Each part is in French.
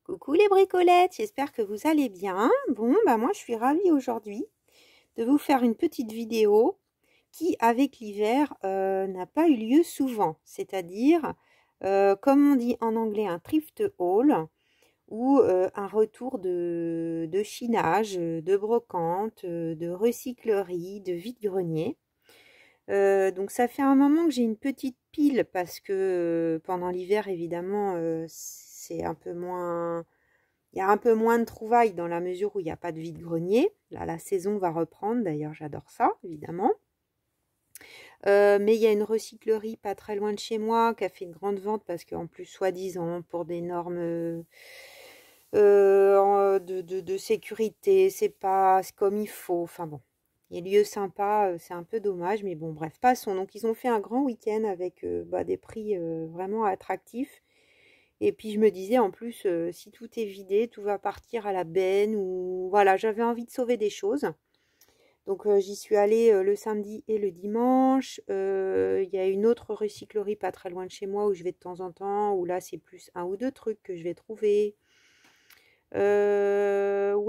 Coucou les bricolettes, j'espère que vous allez bien. Bon, bah moi je suis ravie aujourd'hui de vous faire une petite vidéo qui, avec l'hiver, n'a pas eu lieu souvent. C'est-à-dire, comme on dit en anglais, un thrift haul ou un retour de chinage, de brocante, de recyclerie, de vide-grenier. Donc ça fait un moment que j'ai une petite pile parce que pendant l'hiver, évidemment, c'est un peu moins... Il y a un peu moins de trouvailles dans la mesure où il n'y a pas de vide-grenier. Là, la saison va reprendre. D'ailleurs, j'adore ça, évidemment. Mais il y a une recyclerie pas très loin de chez moi qui a fait une grande vente parce qu'en plus, soi-disant, pour des normes de sécurité, c'est pas comme il faut. Enfin bon, il y a lieu sympa, c'est un peu dommage. Mais bon, bref, passons. Donc, ils ont fait un grand week-end avec des prix vraiment attractifs. Et puis je me disais en plus, si tout est vidé, tout va partir à la benne ou voilà, j'avais envie de sauver des choses. Donc j'y suis allée le samedi et le dimanche. Il y a une autre recyclerie pas très loin de chez moi où je vais de temps en temps, où là c'est plus un ou deux trucs que je vais trouver. Où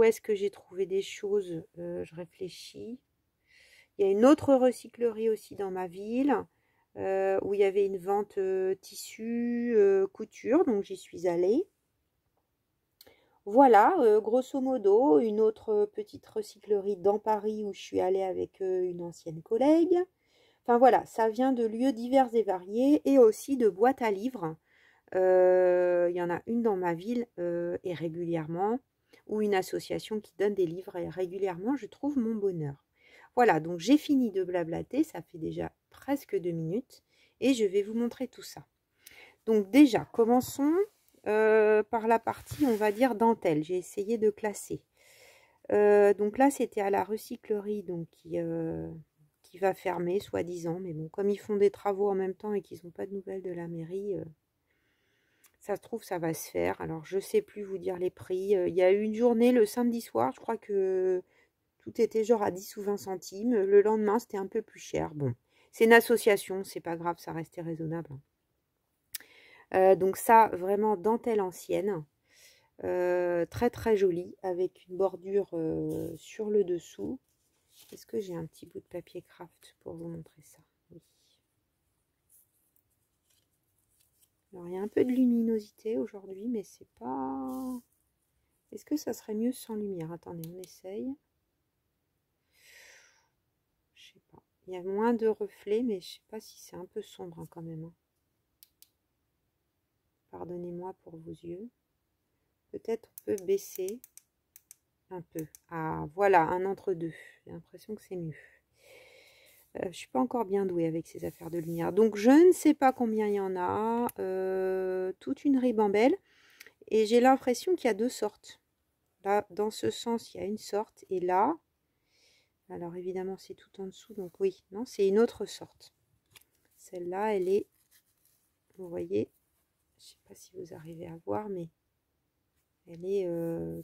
est-ce que j'ai trouvé des choses? Je réfléchis. Il y a une autre recyclerie aussi dans ma ville. Où il y avait une vente tissu, couture, donc j'y suis allée. Voilà, grosso modo, une autre petite recyclerie dans Paris où je suis allée avec une ancienne collègue. Enfin voilà, ça vient de lieux divers et variés et aussi de boîtes à livres. Il y en a une dans ma ville et régulièrement, ou une association qui donne des livres et régulièrement, je trouve mon bonheur. Voilà, donc j'ai fini de blablater, ça fait déjà presque 2 minutes et je vais vous montrer tout ça. Donc déjà, commençons par la partie, on va dire, dentelle. J'ai essayé de classer. Donc là, c'était à la recyclerie donc qui va fermer, soi-disant. Mais bon, comme ils font des travaux en même temps et qu'ils n'ont pas de nouvelles de la mairie, ça se trouve, ça va se faire. Alors, je ne sais plus vous dire les prix. Il y a eu une journée le samedi soir, je crois que tout était genre à 10 ou 20 centimes. Le lendemain, c'était un peu plus cher. Bon, c'est une association, c'est pas grave, ça restait raisonnable. Donc ça, vraiment dentelle ancienne. Très très jolie, avec une bordure sur le dessous. Est-ce que j'ai un petit bout de papier craft pour vous montrer ça? Oui. Alors il y a un peu de luminosité aujourd'hui, mais c'est pas... Est-ce que ça serait mieux sans lumière? Attendez, on essaye. Je sais pas. Il y a moins de reflets, mais je sais pas si c'est un peu sombre hein, quand même. Pardonnez-moi pour vos yeux. Peut-être on peut baisser un peu. Ah, voilà, un entre-deux. J'ai l'impression que c'est mieux. Je ne suis pas encore bien douée avec ces affaires de lumière. Donc, je ne sais pas combien il y en a. Toute une ribambelle. Et j'ai l'impression qu'il y a deux sortes. Là, dans ce sens, il y a une sorte. Et là, alors évidemment, c'est tout en dessous. Donc oui, non, c'est une autre sorte. Celle-là, elle est, vous voyez, je ne sais pas si vous arrivez à voir, mais elle est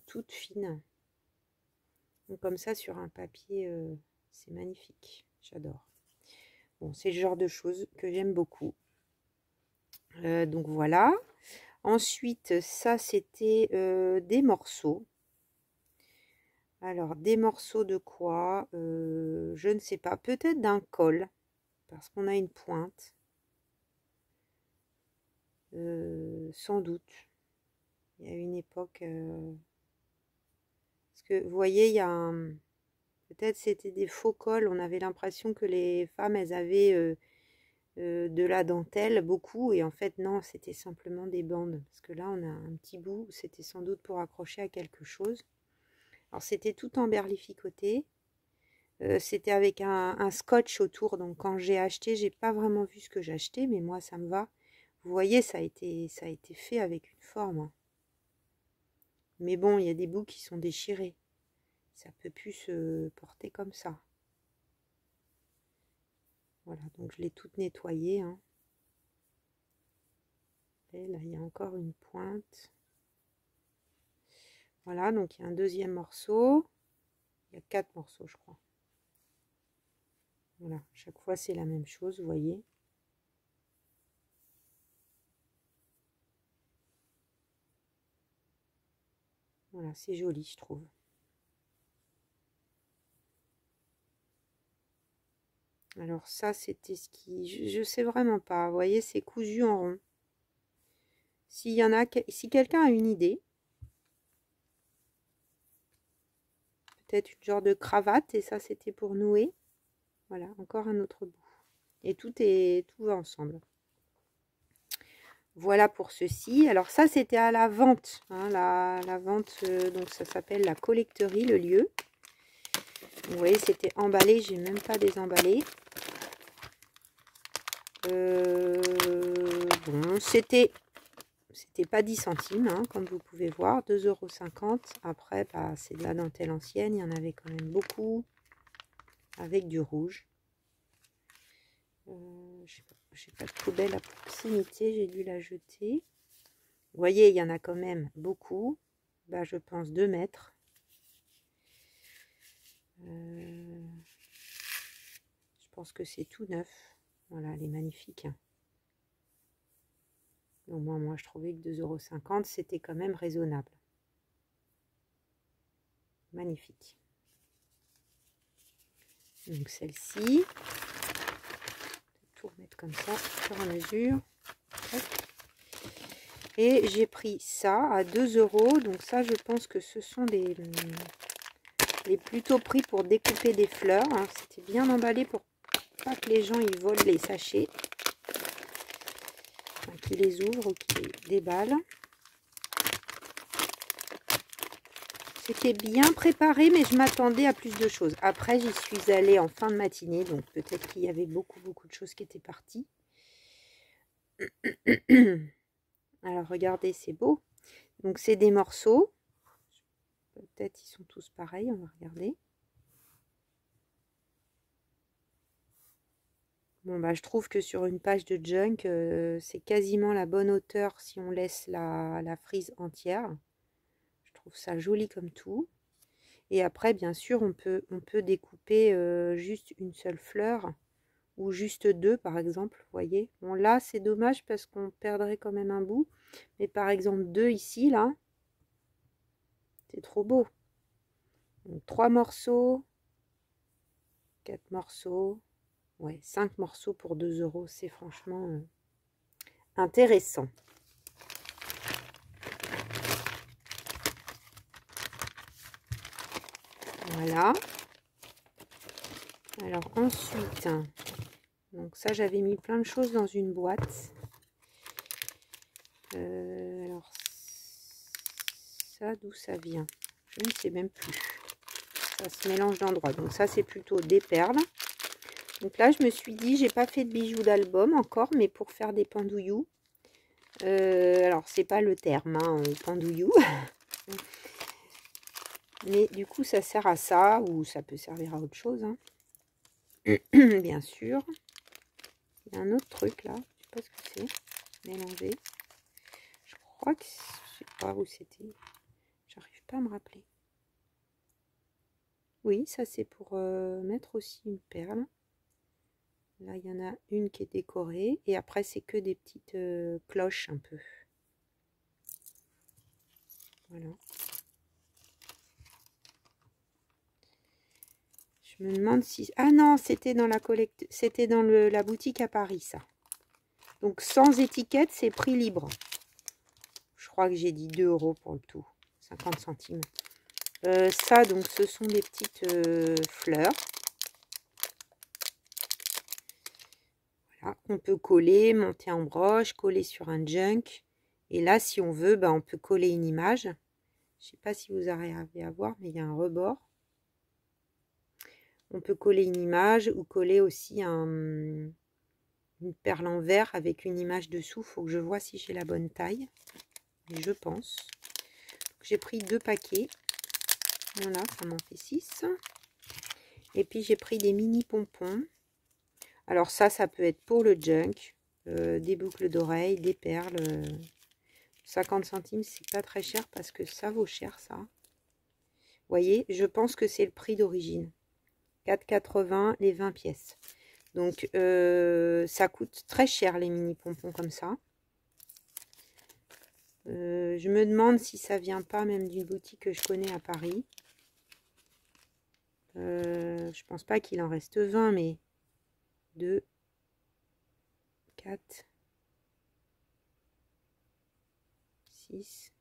toute fine. Donc comme ça, sur un papier, c'est magnifique. J'adore. Bon, c'est le genre de choses que j'aime beaucoup. Donc voilà. Ensuite, ça, c'était des morceaux. Alors, des morceaux de quoi? Je ne sais pas. Peut-être d'un col, parce qu'on a une pointe. Sans doute. Il y a une époque... Parce que, vous voyez, il y a un... Peut-être c'était des faux cols. On avait l'impression que les femmes, elles avaient... de la dentelle, beaucoup, et en fait non, c'était simplement des bandes, parce que là on a un petit bout, c'était sans doute pour accrocher à quelque chose. Alors c'était tout en berlificoté, c'était avec un scotch autour, donc quand j'ai acheté, j'ai pas vraiment vu ce que j'ai acheté, mais moi ça me va. Vous voyez, ça a été fait avec une forme, hein. Mais bon, il y a des bouts qui sont déchirés, ça peut plus se porter comme ça. Voilà, donc je l'ai toute nettoyée, hein. Et là, il y a encore une pointe. Voilà, donc il y a un deuxième morceau. Il y a 4 morceaux, je crois. Voilà, chaque fois c'est la même chose, vous voyez. Voilà, c'est joli, je trouve. Alors ça, c'était ce qui... Je sais vraiment pas. Vous voyez, c'est cousu en rond. S'il y en a... Si quelqu'un a une idée, peut-être une genre de cravate, et ça, c'était pour nouer. Voilà, encore un autre bout. Et tout va ensemble. Voilà pour ceci. Alors ça, c'était à la vente. Hein, la vente, donc ça s'appelle la collecterie, le lieu. Vous voyez, c'était emballé. J'ai même pas désemballé. Bon, c'était pas 10 centimes, hein, comme vous pouvez voir. 2,50 €. Après, bah, c'est de la dentelle ancienne. Il y en avait quand même beaucoup. Avec du rouge. J'ai pas de poubelle à proximité, j'ai dû la jeter. Vous voyez, il y en a quand même beaucoup. Bah, je pense 2 mètres. Je pense que c'est tout neuf. Voilà, elle est magnifique. Donc moi je trouvais que 2,50 €, c'était quand même raisonnable. Magnifique. Donc celle-ci. Tout remettre comme ça, au fur et à mesure. Et j'ai pris ça à 2 €. Donc ça, je pense que ce sont les plutôt pris pour découper des fleurs. Hein. C'était bien emballé pour pas que les gens ils volent les sachets. Enfin, qu'ils les ouvrent ou qu'ils les déballent. C'était bien préparé, mais je m'attendais à plus de choses. Après, j'y suis allée en fin de matinée, donc peut-être qu'il y avait beaucoup de choses qui étaient parties. Alors, regardez, c'est beau. Donc, c'est des morceaux. Peut-être ils sont tous pareils, on va regarder. Bon, bah, je trouve que sur une page de junk, c'est quasiment la bonne hauteur si on laisse la frise entière. Je trouve ça joli comme tout. Et après, bien sûr, on peut découper juste une seule fleur ou juste 2, par exemple. Vous voyez, bon, là, c'est dommage parce qu'on perdrait quand même un bout. Mais par exemple, 2 ici, là, c'est trop beau. Donc, 3 morceaux, 4 morceaux, ouais, 5 morceaux pour 2 €. C'est franchement intéressant. Voilà. Alors ensuite, donc ça j'avais mis plein de choses dans une boîte. Alors ça, d'où ça vient? Je ne sais même plus. Ça se mélange d'endroits. Donc ça c'est plutôt des perles. Donc là je me suis dit, j'ai pas fait de bijoux d'album encore, mais pour faire des pendouillous. Alors c'est pas le terme, hein, pendouillou. Mais du coup ça sert à ça, ou ça peut servir à autre chose. Hein. Bien sûr. Il y a un autre truc là, je sais pas ce que c'est. Mélangé. Je crois que je sais pas où c'était. J'arrive pas à me rappeler. Oui, ça c'est pour mettre aussi une perle. Là, il y en a une qui est décorée. Et après, c'est que des petites cloches un peu. Voilà. Je me demande si... Ah non, c'était dans la collecte... C'était dans la boutique à Paris, ça. Donc, sans étiquette, c'est prix libre. Je crois que j'ai dit 2 € pour le tout. 50 centimes. Ça, donc, ce sont des petites fleurs. Voilà, on peut coller, monter en broche, coller sur un junk. Et là, si on veut, ben, on peut coller une image. Je ne sais pas si vous arrivez à voir, mais il y a un rebord. On peut coller une image ou coller aussi une perle en verre avec une image dessous. Il faut que je vois si j'ai la bonne taille. Mais je pense. J'ai pris 2 paquets. Voilà, ça m'en fait 6. Et puis j'ai pris des mini pompons. Alors ça peut être pour le junk. Des boucles d'oreilles, des perles. 50 centimes, c'est pas très cher parce que ça vaut cher ça. Vous voyez, je pense que c'est le prix d'origine. 4,80 les 20 pièces. Donc ça coûte très cher les mini pompons comme ça. Je me demande si ça vient pas même d'une boutique que je connais à Paris. Je pense pas qu'il en reste 20, mais 2, 4, 6,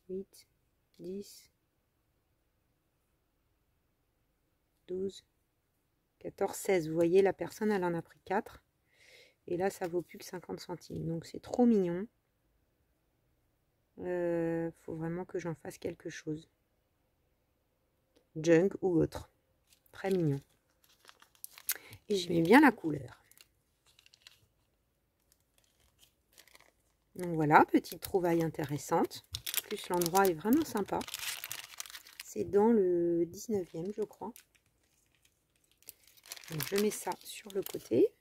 8, 10, 12, 14, 16. Vous voyez, la personne, elle en a pris 4. Et là, ça vaut plus que 50 centimes. Donc, c'est trop mignon. Faut vraiment que j'en fasse quelque chose. Junk ou autre. Très mignon. Et j'aimais bien la couleur. Donc voilà, petite trouvaille intéressante. En plus, l'endroit est vraiment sympa. C'est dans le 19e, je crois. Donc, je mets ça sur le côté.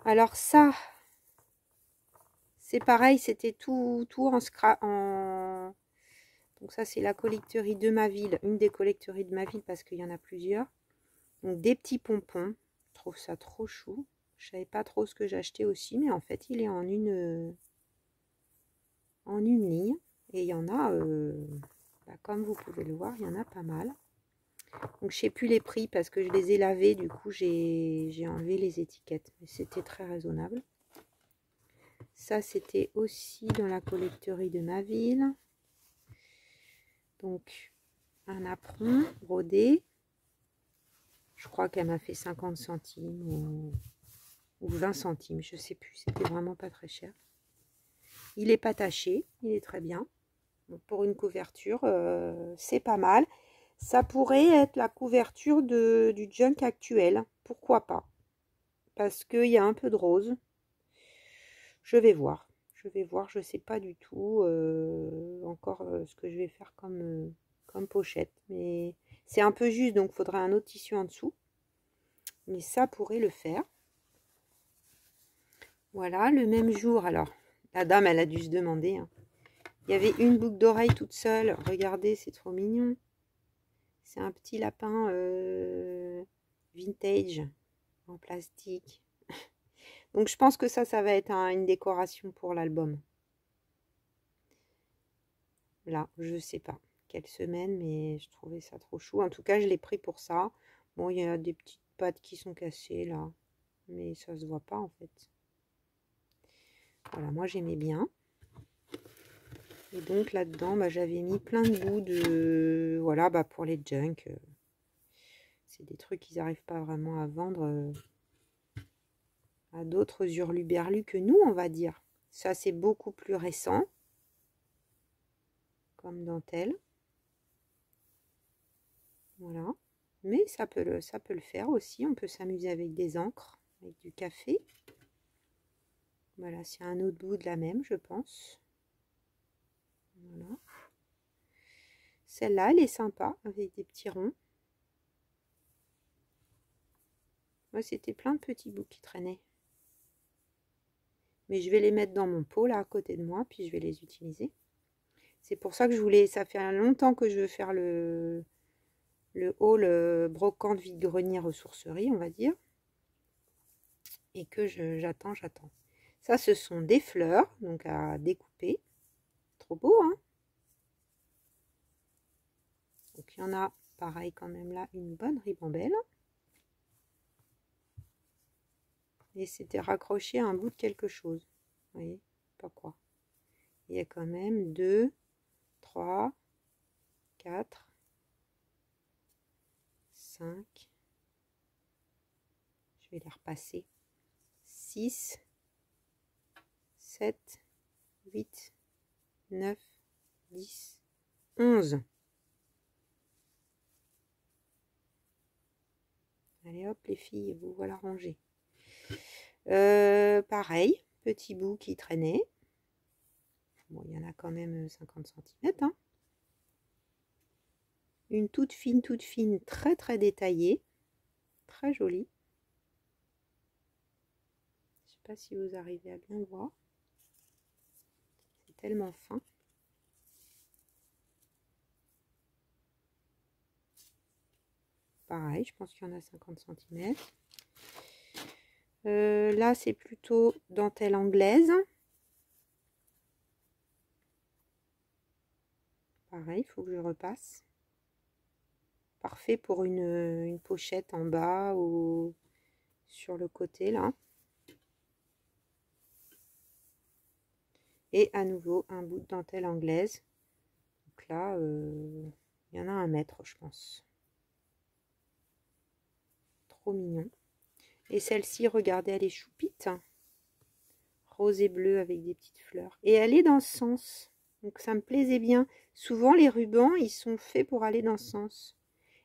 Alors ça, c'est pareil, c'était tout en scrap. Donc ça, c'est la collecterie de ma ville, une des collecteries de ma ville parce qu'il y en a plusieurs. Donc des petits pompons, je trouve ça trop chou. Je savais pas trop ce que j'achetais aussi, mais en fait, il est en une ligne. Et il y en a, comme vous pouvez le voir, il y en a pas mal. Donc je sais plus les prix parce que je les ai lavés, du coup j'ai enlevé les étiquettes. Mais c'était très raisonnable. Ça, c'était aussi dans la collecterie de ma ville. Donc, un apron brodé. Je crois qu'elle m'a fait 50 centimes ou 20 centimes. Je sais plus. C'était vraiment pas très cher. Il n'est pas taché. Il est très bien. Donc, pour une couverture, c'est pas mal. Ça pourrait être la couverture du junk actuel. Pourquoi pas? Parce qu'il y a un peu de rose. Je vais voir. Je vais voir. Je sais pas du tout encore ce que je vais faire comme pochette. Mais c'est un peu juste, donc il faudra un autre tissu en dessous. Mais ça pourrait le faire. Voilà, le même jour. Alors, la dame, elle a dû se demander. Hein. Il y avait une boucle d'oreille toute seule. Regardez, c'est trop mignon. C'est un petit lapin vintage en plastique. Donc, je pense que ça va être une décoration pour l'album. Là, je sais pas quelle semaine, mais je trouvais ça trop chou. En tout cas, je l'ai pris pour ça. Bon, il y a des petites pattes qui sont cassées là, mais ça se voit pas en fait. Voilà, moi j'aimais bien. Et donc là-dedans, j'avais mis plein de bouts de... Voilà, pour les junk. C'est des trucs qu'ils n'arrivent pas vraiment à vendre à d'autres hurluberlus que nous, on va dire. Ça, c'est beaucoup plus récent. Comme dentelle. Voilà. Mais ça peut le faire aussi. On peut s'amuser avec des encres, avec du café. Voilà, c'est un autre bout de la même, je pense. Voilà. Celle-là, elle est sympa, avec des petits ronds. Moi, c'était plein de petits bouts qui traînaient. Mais je vais les mettre dans mon pot, là, à côté de moi, puis je vais les utiliser. C'est pour ça que je voulais... Ça fait longtemps que je veux faire le haul brocante vide-grenier ressourcerie, on va dire. Et que j'attends. Ça, ce sont des fleurs, donc à découper. Trop beau, hein? Donc, il y en a, pareil, quand même là, une bonne ribambelle. Et c'était raccroché à un bout de quelque chose. Vous voyez, pas quoi. Il y a quand même 2, 3, 4, 5. Je vais les repasser. 6, 7, 8, 9, 10, 11. Allez hop les filles, vous voilà rangées. Pareil, petit bout qui traînait. Bon, il y en a quand même 50 cm. Hein. Une toute fine, très très détaillée. Très jolie. Je sais pas si vous arrivez à bien voir. C'est tellement fin. Pareil, je pense qu'il y en a 50 cm. Là, c'est plutôt dentelle anglaise. Pareil, il faut que je repasse. Parfait pour une pochette en bas ou sur le côté là. Et à nouveau un bout de dentelle anglaise. Donc là, il y en a 1 mètre, je pense. Trop mignon. Et celle-ci, regardez, elle est choupite. Rose et bleu avec des petites fleurs. Et elle est dans ce sens. Donc ça me plaisait bien. Souvent, les rubans, ils sont faits pour aller dans ce sens.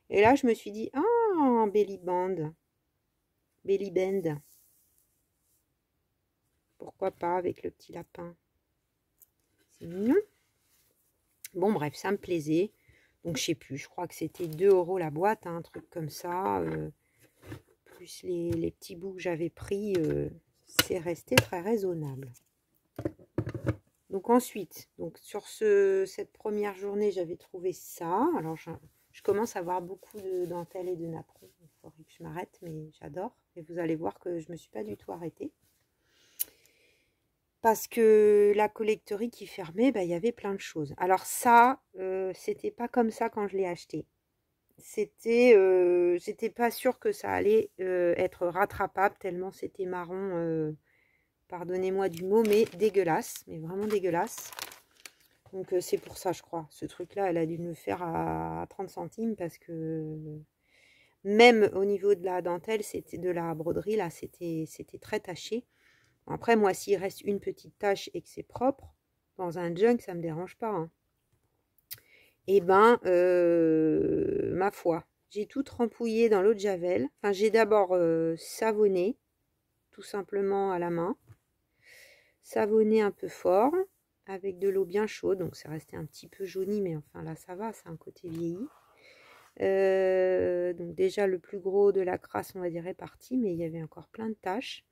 Et là, je me suis dit, ah, belly band. Belly band. Pourquoi pas avec le petit lapin. C'est mignon. Bon, bref, ça me plaisait. Donc, je sais plus, je crois que c'était 2 € la boîte, hein, un truc comme ça. Plus les petits bouts que j'avais pris, c'est resté très raisonnable. Donc ensuite, donc sur cette première journée, j'avais trouvé ça. Alors, je commence à avoir beaucoup de dentelles et de napperons. Il faudrait que je m'arrête, mais j'adore. Et vous allez voir que je ne me suis pas du tout arrêtée. Parce que la collecterie qui fermait, bah, y avait plein de choses. Alors ça, c'était pas comme ça quand je l'ai acheté. J'étais pas sûre que ça allait être rattrapable tellement c'était marron, pardonnez-moi du mot, mais dégueulasse, mais vraiment dégueulasse. Donc c'est pour ça, je crois. Ce truc-là, elle a dû me faire à 30 centimes parce que même au niveau de la dentelle, c'était de la broderie, là, c'était très taché. Après, moi, s'il reste une petite tache et que c'est propre, dans un junk, ça me dérange pas. Hein. Et ben, ma foi, j'ai tout trempouillé dans l'eau de Javel. Enfin, j'ai d'abord savonné, tout simplement à la main. Savonné un peu fort, avec de l'eau bien chaude. Donc, c'est resté un petit peu jauni, mais enfin, là, ça va, c'est un côté vieilli. Donc, déjà, le plus gros de la crasse, on va dire, est parti, mais il y avait encore plein de taches.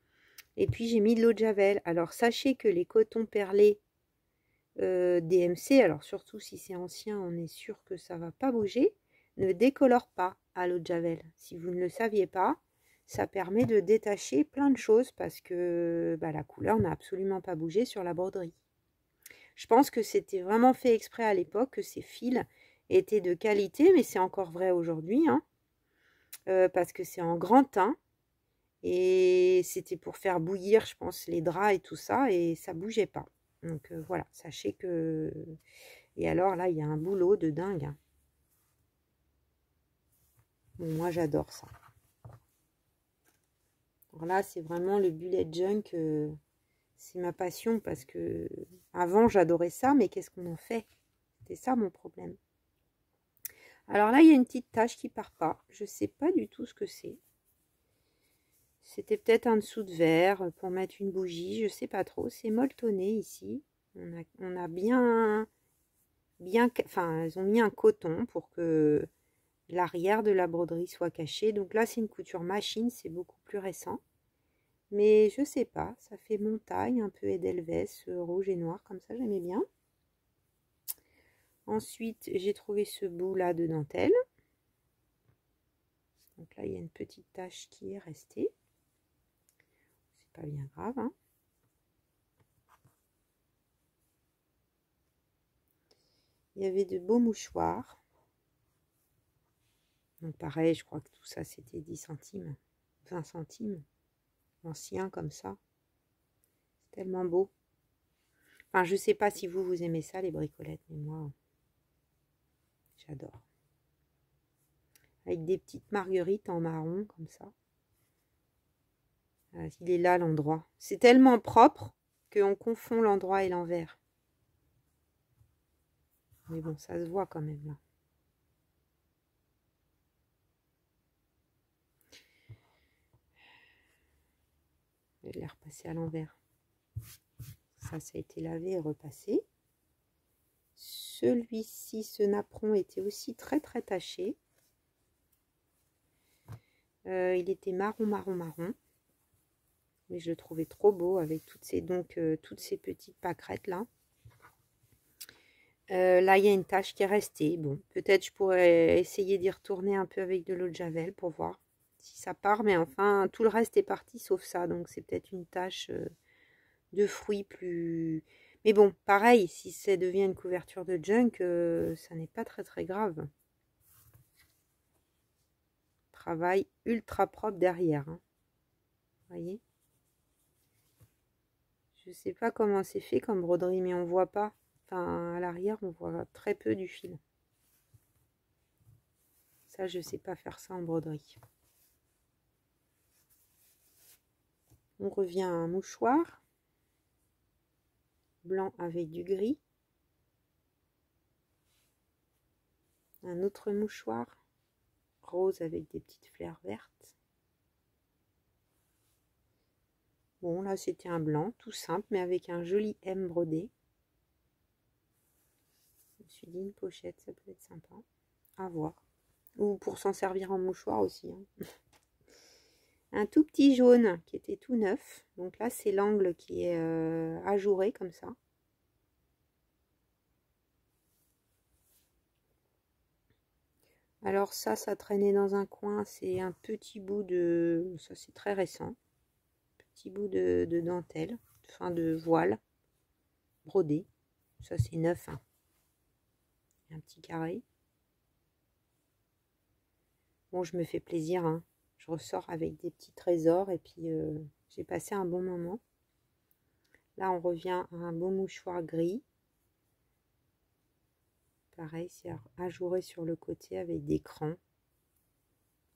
Et puis, j'ai mis de l'eau de Javel. Alors, sachez que les cotons perlés DMC, alors surtout si c'est ancien, on est sûr que ça va pas bouger, ne décolore pas à l'eau de Javel. Si vous ne le saviez pas, ça permet de détacher plein de choses parce que bah, la couleur n'a absolument pas bougé sur la broderie. Je pense que c'était vraiment fait exprès à l'époque, que ces fils étaient de qualité, mais c'est encore vrai aujourd'hui, hein, parce que c'est en grand teint. Et c'était pour faire bouillir, je pense, les draps et tout ça, et ça bougeait pas. Donc voilà, sachez que... Et alors là, il y a un boulot de dingue. Hein. Bon, moi, j'adore ça. Alors là, c'est vraiment le bullet junk. C'est ma passion parce que avant, j'adorais ça, mais qu'est-ce qu'on en fait? C'était ça mon problème. Alors là, il y a une petite tache qui part pas. Je sais pas du tout ce que c'est. C'était peut-être un dessous de verre pour mettre une bougie. Je sais pas trop. C'est molletonné ici. On a bien... Enfin, elles ont mis un coton pour que l'arrière de la broderie soit caché. Donc là, c'est une couture machine, c'est beaucoup plus récent. Mais je sais pas, ça fait montagne, un peu Edelweiss, rouge et noir, comme ça, j'aimais bien. Ensuite, j'ai trouvé ce bout-là de dentelle. Donc là, il y a une petite tache qui est restée. C'est pas bien grave, hein. Il y avait de beaux mouchoirs. Donc pareil, je crois que tout ça, c'était 10 centimes, 20 centimes. Ancien comme ça. C'est tellement beau. Enfin, je sais pas si vous aimez ça, les bricolettes, mais moi, j'adore. Avec des petites marguerites en marron, comme ça. Il est là, l'endroit. C'est tellement propre qu'on confond l'endroit et l'envers. Mais bon, ça se voit quand même, là. Je vais les repasser à l'envers. Ça a été lavé et repassé. Celui-ci, ce napperon, était aussi très très taché. Il était marron, marron, marron. Mais je le trouvais trop beau avec toutes ces petites pâquerettes là. Là, il y a une tache qui est restée. Bon, peut-être je pourrais essayer d'y retourner un peu avec de l'eau de Javel pour voir si ça part, mais enfin, tout le reste est parti sauf ça. Donc, c'est peut-être une tache de fruits plus... Mais bon, pareil, si ça devient une couverture de junk, ça n'est pas très très grave. Travail ultra propre derrière. Hein. Vous voyez? Je sais pas comment c'est fait comme broderie, mais on voit pas. Enfin, à l'arrière, on voit très peu du fil. Ça, je sais pas faire ça en broderie. On revient à un mouchoir blanc avec du gris. Un autre mouchoir rose avec des petites fleurs vertes. Bon, là, c'était un blanc, tout simple, mais avec un joli M brodé. Je me suis dit une pochette, ça peut être sympa. À voir. Ou pour s'en servir en mouchoir aussi. Hein. Un tout petit jaune qui était tout neuf. Donc là, c'est l'angle qui est ajouré comme ça. Alors ça traînait dans un coin. C'est un petit bout de... Ça, c'est très récent. Petit bout de dentelle. Enfin, de voile. Brodé. Ça, c'est neuf. Hein. Un petit carré. Bon, je me fais plaisir. Hein. Je ressors avec des petits trésors. Et puis, j'ai passé un bon moment. Là, on revient à un beau mouchoir gris. Pareil, c'est ajouré sur le côté avec des crans.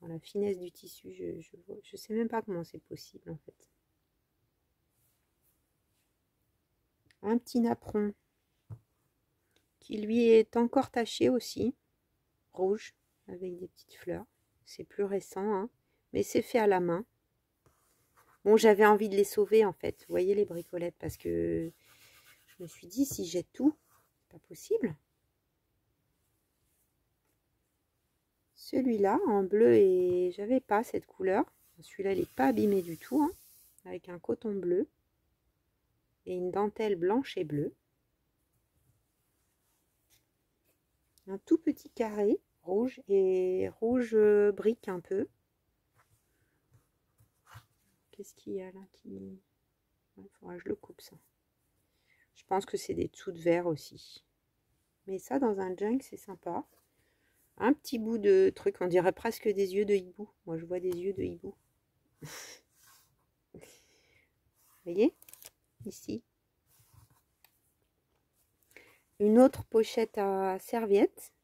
Dans la finesse du tissu, je sais même pas comment c'est possible en fait. Un petit napperon qui lui est encore taché aussi, rouge, avec des petites fleurs. C'est plus récent, hein, mais c'est fait à la main. Bon, j'avais envie de les sauver en fait. Vous voyez les bricolettes, parce que je me suis dit, si j'ai tout, c'est pas possible. Celui-là en bleu, et j'avais pas cette couleur. Celui-là, il n'est pas abîmé du tout, hein, avec un coton bleu et une dentelle blanche et bleue. Un tout petit carré rouge et rouge brique un peu. Qu'est-ce qu'il y a là qui... Il faudra que je le coupe ça. Je pense que c'est des dessous de verre aussi. Mais ça, dans un junk, c'est sympa. Un petit bout de truc, on dirait presque des yeux de hibou. Moi, je vois des yeux de hibou. Vous voyez? Ici. Une autre pochette à serviette.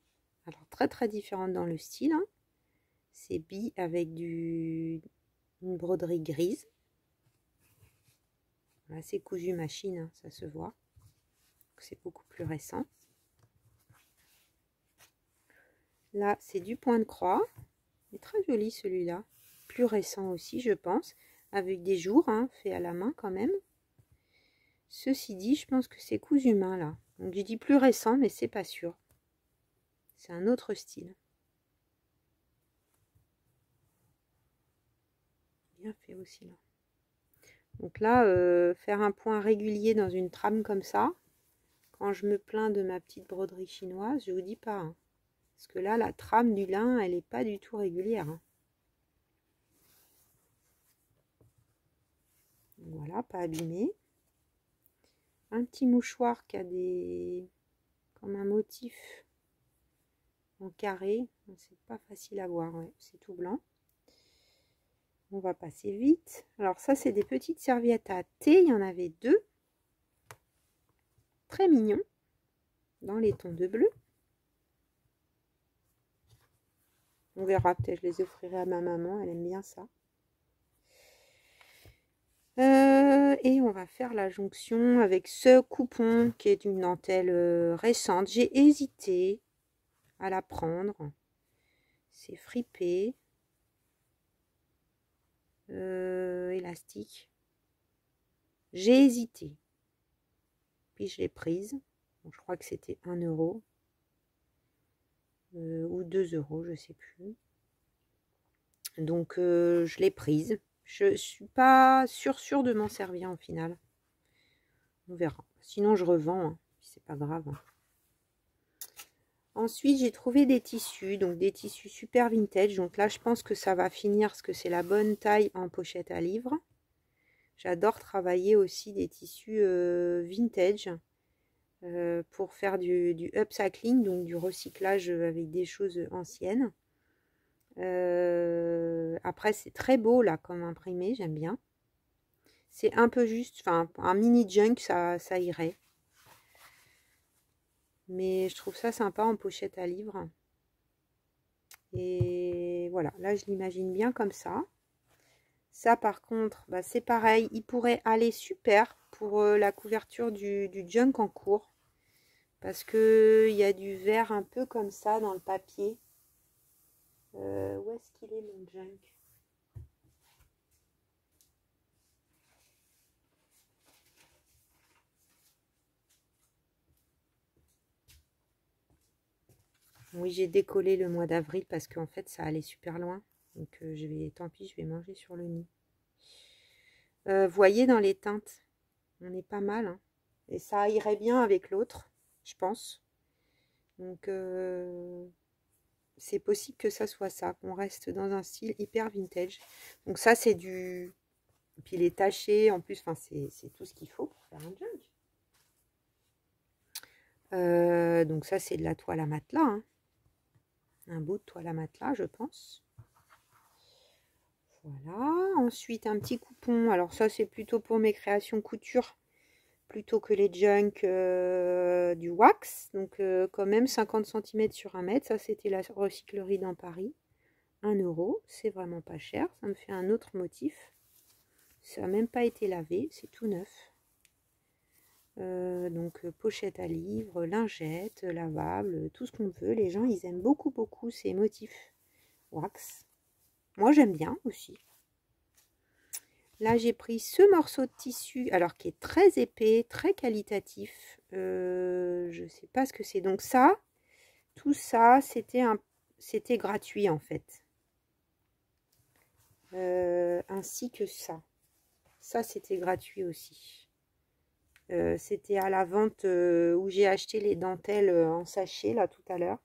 Alors, très très différente dans le style. Hein. C'est bi avec une broderie grise. Là, c'est cousu machine, hein, ça se voit. C'est beaucoup plus récent. Là, c'est du point de croix. Il est très joli celui-là. Plus récent aussi, je pense. Avec des jours, hein, fait à la main quand même. Ceci dit, je pense que c'est cousu main là. Donc je dis plus récent, mais c'est pas sûr. C'est un autre style. Bien fait aussi là. Donc là, faire un point régulier dans une trame comme ça, quand je me plains de ma petite broderie chinoise, je vous dis pas. Hein. Parce que là, la trame du lin, elle n'est pas du tout régulière. Hein. Voilà, pas abîmé. Un petit mouchoir qui a des... comme un motif en carré. C'est pas facile à voir, ouais. C'est tout blanc. On va passer vite. Alors ça, c'est des petites serviettes à thé. Il y en avait deux. Très mignons. Dans les tons de bleu. On verra, peut-être je les offrirai à ma maman. Elle aime bien ça. Et on va faire la jonction avec ce coupon qui est une dentelle récente. J'ai hésité à la prendre. C'est fripé. Élastique. J'ai hésité. Puis je l'ai prise. Bon, je crois que c'était 1 € ou 2 €, je sais plus. Donc je l'ai prise. Je suis pas sûre de m'en servir en final. On verra. Sinon je revends. Hein. C'est pas grave. Hein. Ensuite, j'ai trouvé des tissus, donc des tissus super vintage. Donc là, je pense que ça va finir parce que c'est la bonne taille en pochette à livres. J'adore travailler aussi des tissus vintage pour faire du upcycling, donc du recyclage avec des choses anciennes. Après, c'est très beau là comme imprimé, j'aime bien. C'est un peu juste, enfin un mini junk, ça irait. Mais je trouve ça sympa en pochette à livres. Et voilà, là je l'imagine bien comme ça. Ça par contre, bah, c'est pareil, il pourrait aller super pour la couverture du junk en cours. Parce que il y a du vert un peu comme ça dans le papier. Où est-ce qu'il est mon junk? Oui, j'ai décollé le mois d'avril parce qu'en fait ça allait super loin. Donc tant pis, je vais manger sur le nid. Voyez dans les teintes, on est pas mal. Hein. Et ça irait bien avec l'autre, je pense. Donc c'est possible que ça soit ça, qu'on reste dans un style hyper vintage. Donc ça c'est du... Puis il est taché, en plus, enfin c'est tout ce qu'il faut pour faire un junk. Donc ça c'est de la toile à matelas. Hein. Un bout de toile à matelas, je pense. Voilà. Ensuite, un petit coupon. Alors ça, c'est plutôt pour mes créations couture, plutôt que les junk du wax. Donc quand même 50 cm sur 1 mètre. Ça, c'était la recyclerie dans Paris. 1 euro. C'est vraiment pas cher. Ça me fait un autre motif. Ça n'a même pas été lavé. C'est tout neuf. Donc pochette à livres, lingettes, lavable, tout ce qu'on veut. Les gens, ils aiment beaucoup, beaucoup ces motifs wax. Moi, j'aime bien aussi. Là, j'ai pris ce morceau de tissu, alors qui est très épais, très qualitatif. Je ne sais pas ce que c'est. Donc ça, tout ça, c'était gratuit en fait. Ainsi que ça. Ça, c'était gratuit aussi. C'était à la vente où j'ai acheté les dentelles en sachet là tout à l'heure.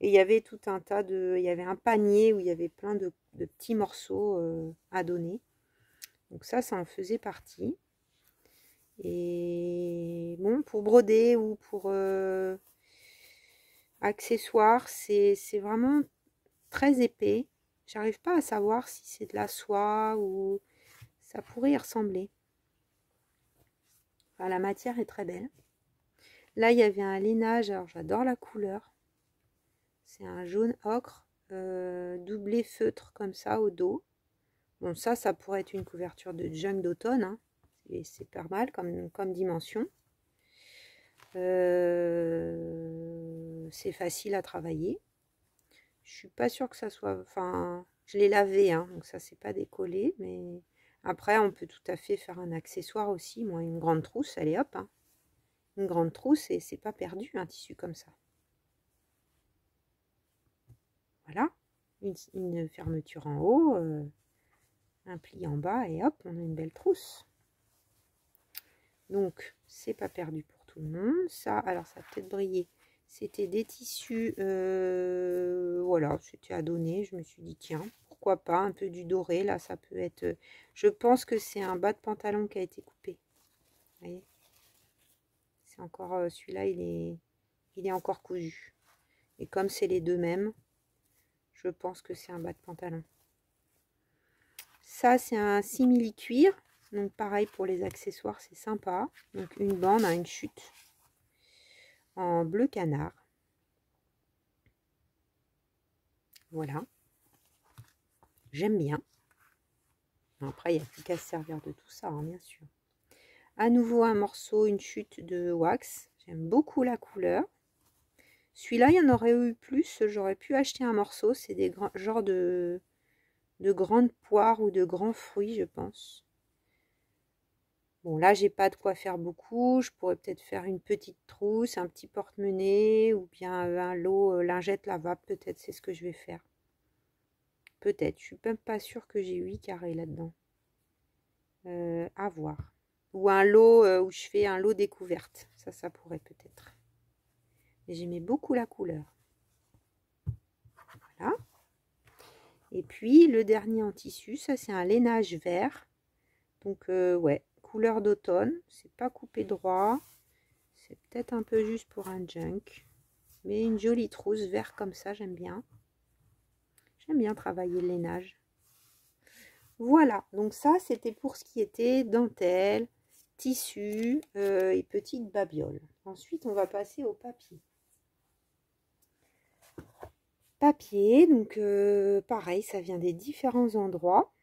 Et il y avait tout un tas de... Il y avait un panier où il y avait plein de petits morceaux à donner. Donc ça en faisait partie. Et bon, pour broder ou pour accessoires, c'est vraiment très épais. J'arrive pas à savoir si c'est de la soie ou ça pourrait y ressembler. Enfin, la matière est très belle. Là, il y avait un lainage, alors j'adore la couleur. C'est un jaune ocre, doublé feutre comme ça au dos. Bon, ça pourrait être une couverture de junk d'automne. Hein. C'est pas mal comme dimension. C'est facile à travailler. Je suis pas sûre que ça soit... Enfin, je l'ai lavé, hein, donc ça, c'est pas décollé. Mais après, on peut tout à fait faire un accessoire aussi. Moi, une grande trousse, allez hop. Hein. Une grande trousse, et c'est pas perdu, un tissu comme ça. Voilà. Une fermeture en haut, un pli en bas, et hop, on a une belle trousse. Donc, c'est pas perdu pour tout le monde. Ça, alors, ça a peut-être brillé. C'était des tissus, voilà, c'était à donner. Je me suis dit, tiens, pourquoi pas, un peu du doré, là, ça peut être... Je pense que c'est un bas de pantalon qui a été coupé. Vous voyez, c'est encore, celui-là, il est encore cousu. Et comme c'est les deux mêmes, je pense que c'est un bas de pantalon. Ça, c'est un simili cuir. Donc, pareil pour les accessoires, c'est sympa. Donc, une bande à une chute en bleu canard. Voilà. J'aime bien. Après, il n'y a plus qu'à se servir de tout ça, hein, bien sûr. À nouveau, un morceau, une chute de wax. J'aime beaucoup la couleur. Celui-là, il y en aurait eu plus. J'aurais pu acheter un morceau. C'est des genres de grandes poires ou de grands fruits, je pense. Bon, là, j'ai pas de quoi faire beaucoup. Je pourrais peut-être faire une petite trousse, un petit porte-monnaie ou bien un lot lingette lavable. Peut-être, c'est ce que je vais faire. Peut-être. Je suis même pas sûre que j'ai 8 carrés là-dedans. À voir. Ou un lot où je fais un lot découverte. Ça pourrait peut-être. Mais j'aimais beaucoup la couleur. Voilà. Et puis le dernier en tissu, ça c'est un lainage vert. Donc ouais, couleur d'automne. C'est pas coupé droit. C'est peut-être un peu juste pour un junk. Mais une jolie trousse vert comme ça, j'aime bien. J'aime bien travailler le lainage. Voilà, donc ça c'était pour ce qui était dentelle, tissu et petite babiole. Ensuite on va passer au papier. Papier, donc pareil, ça vient des différents endroits.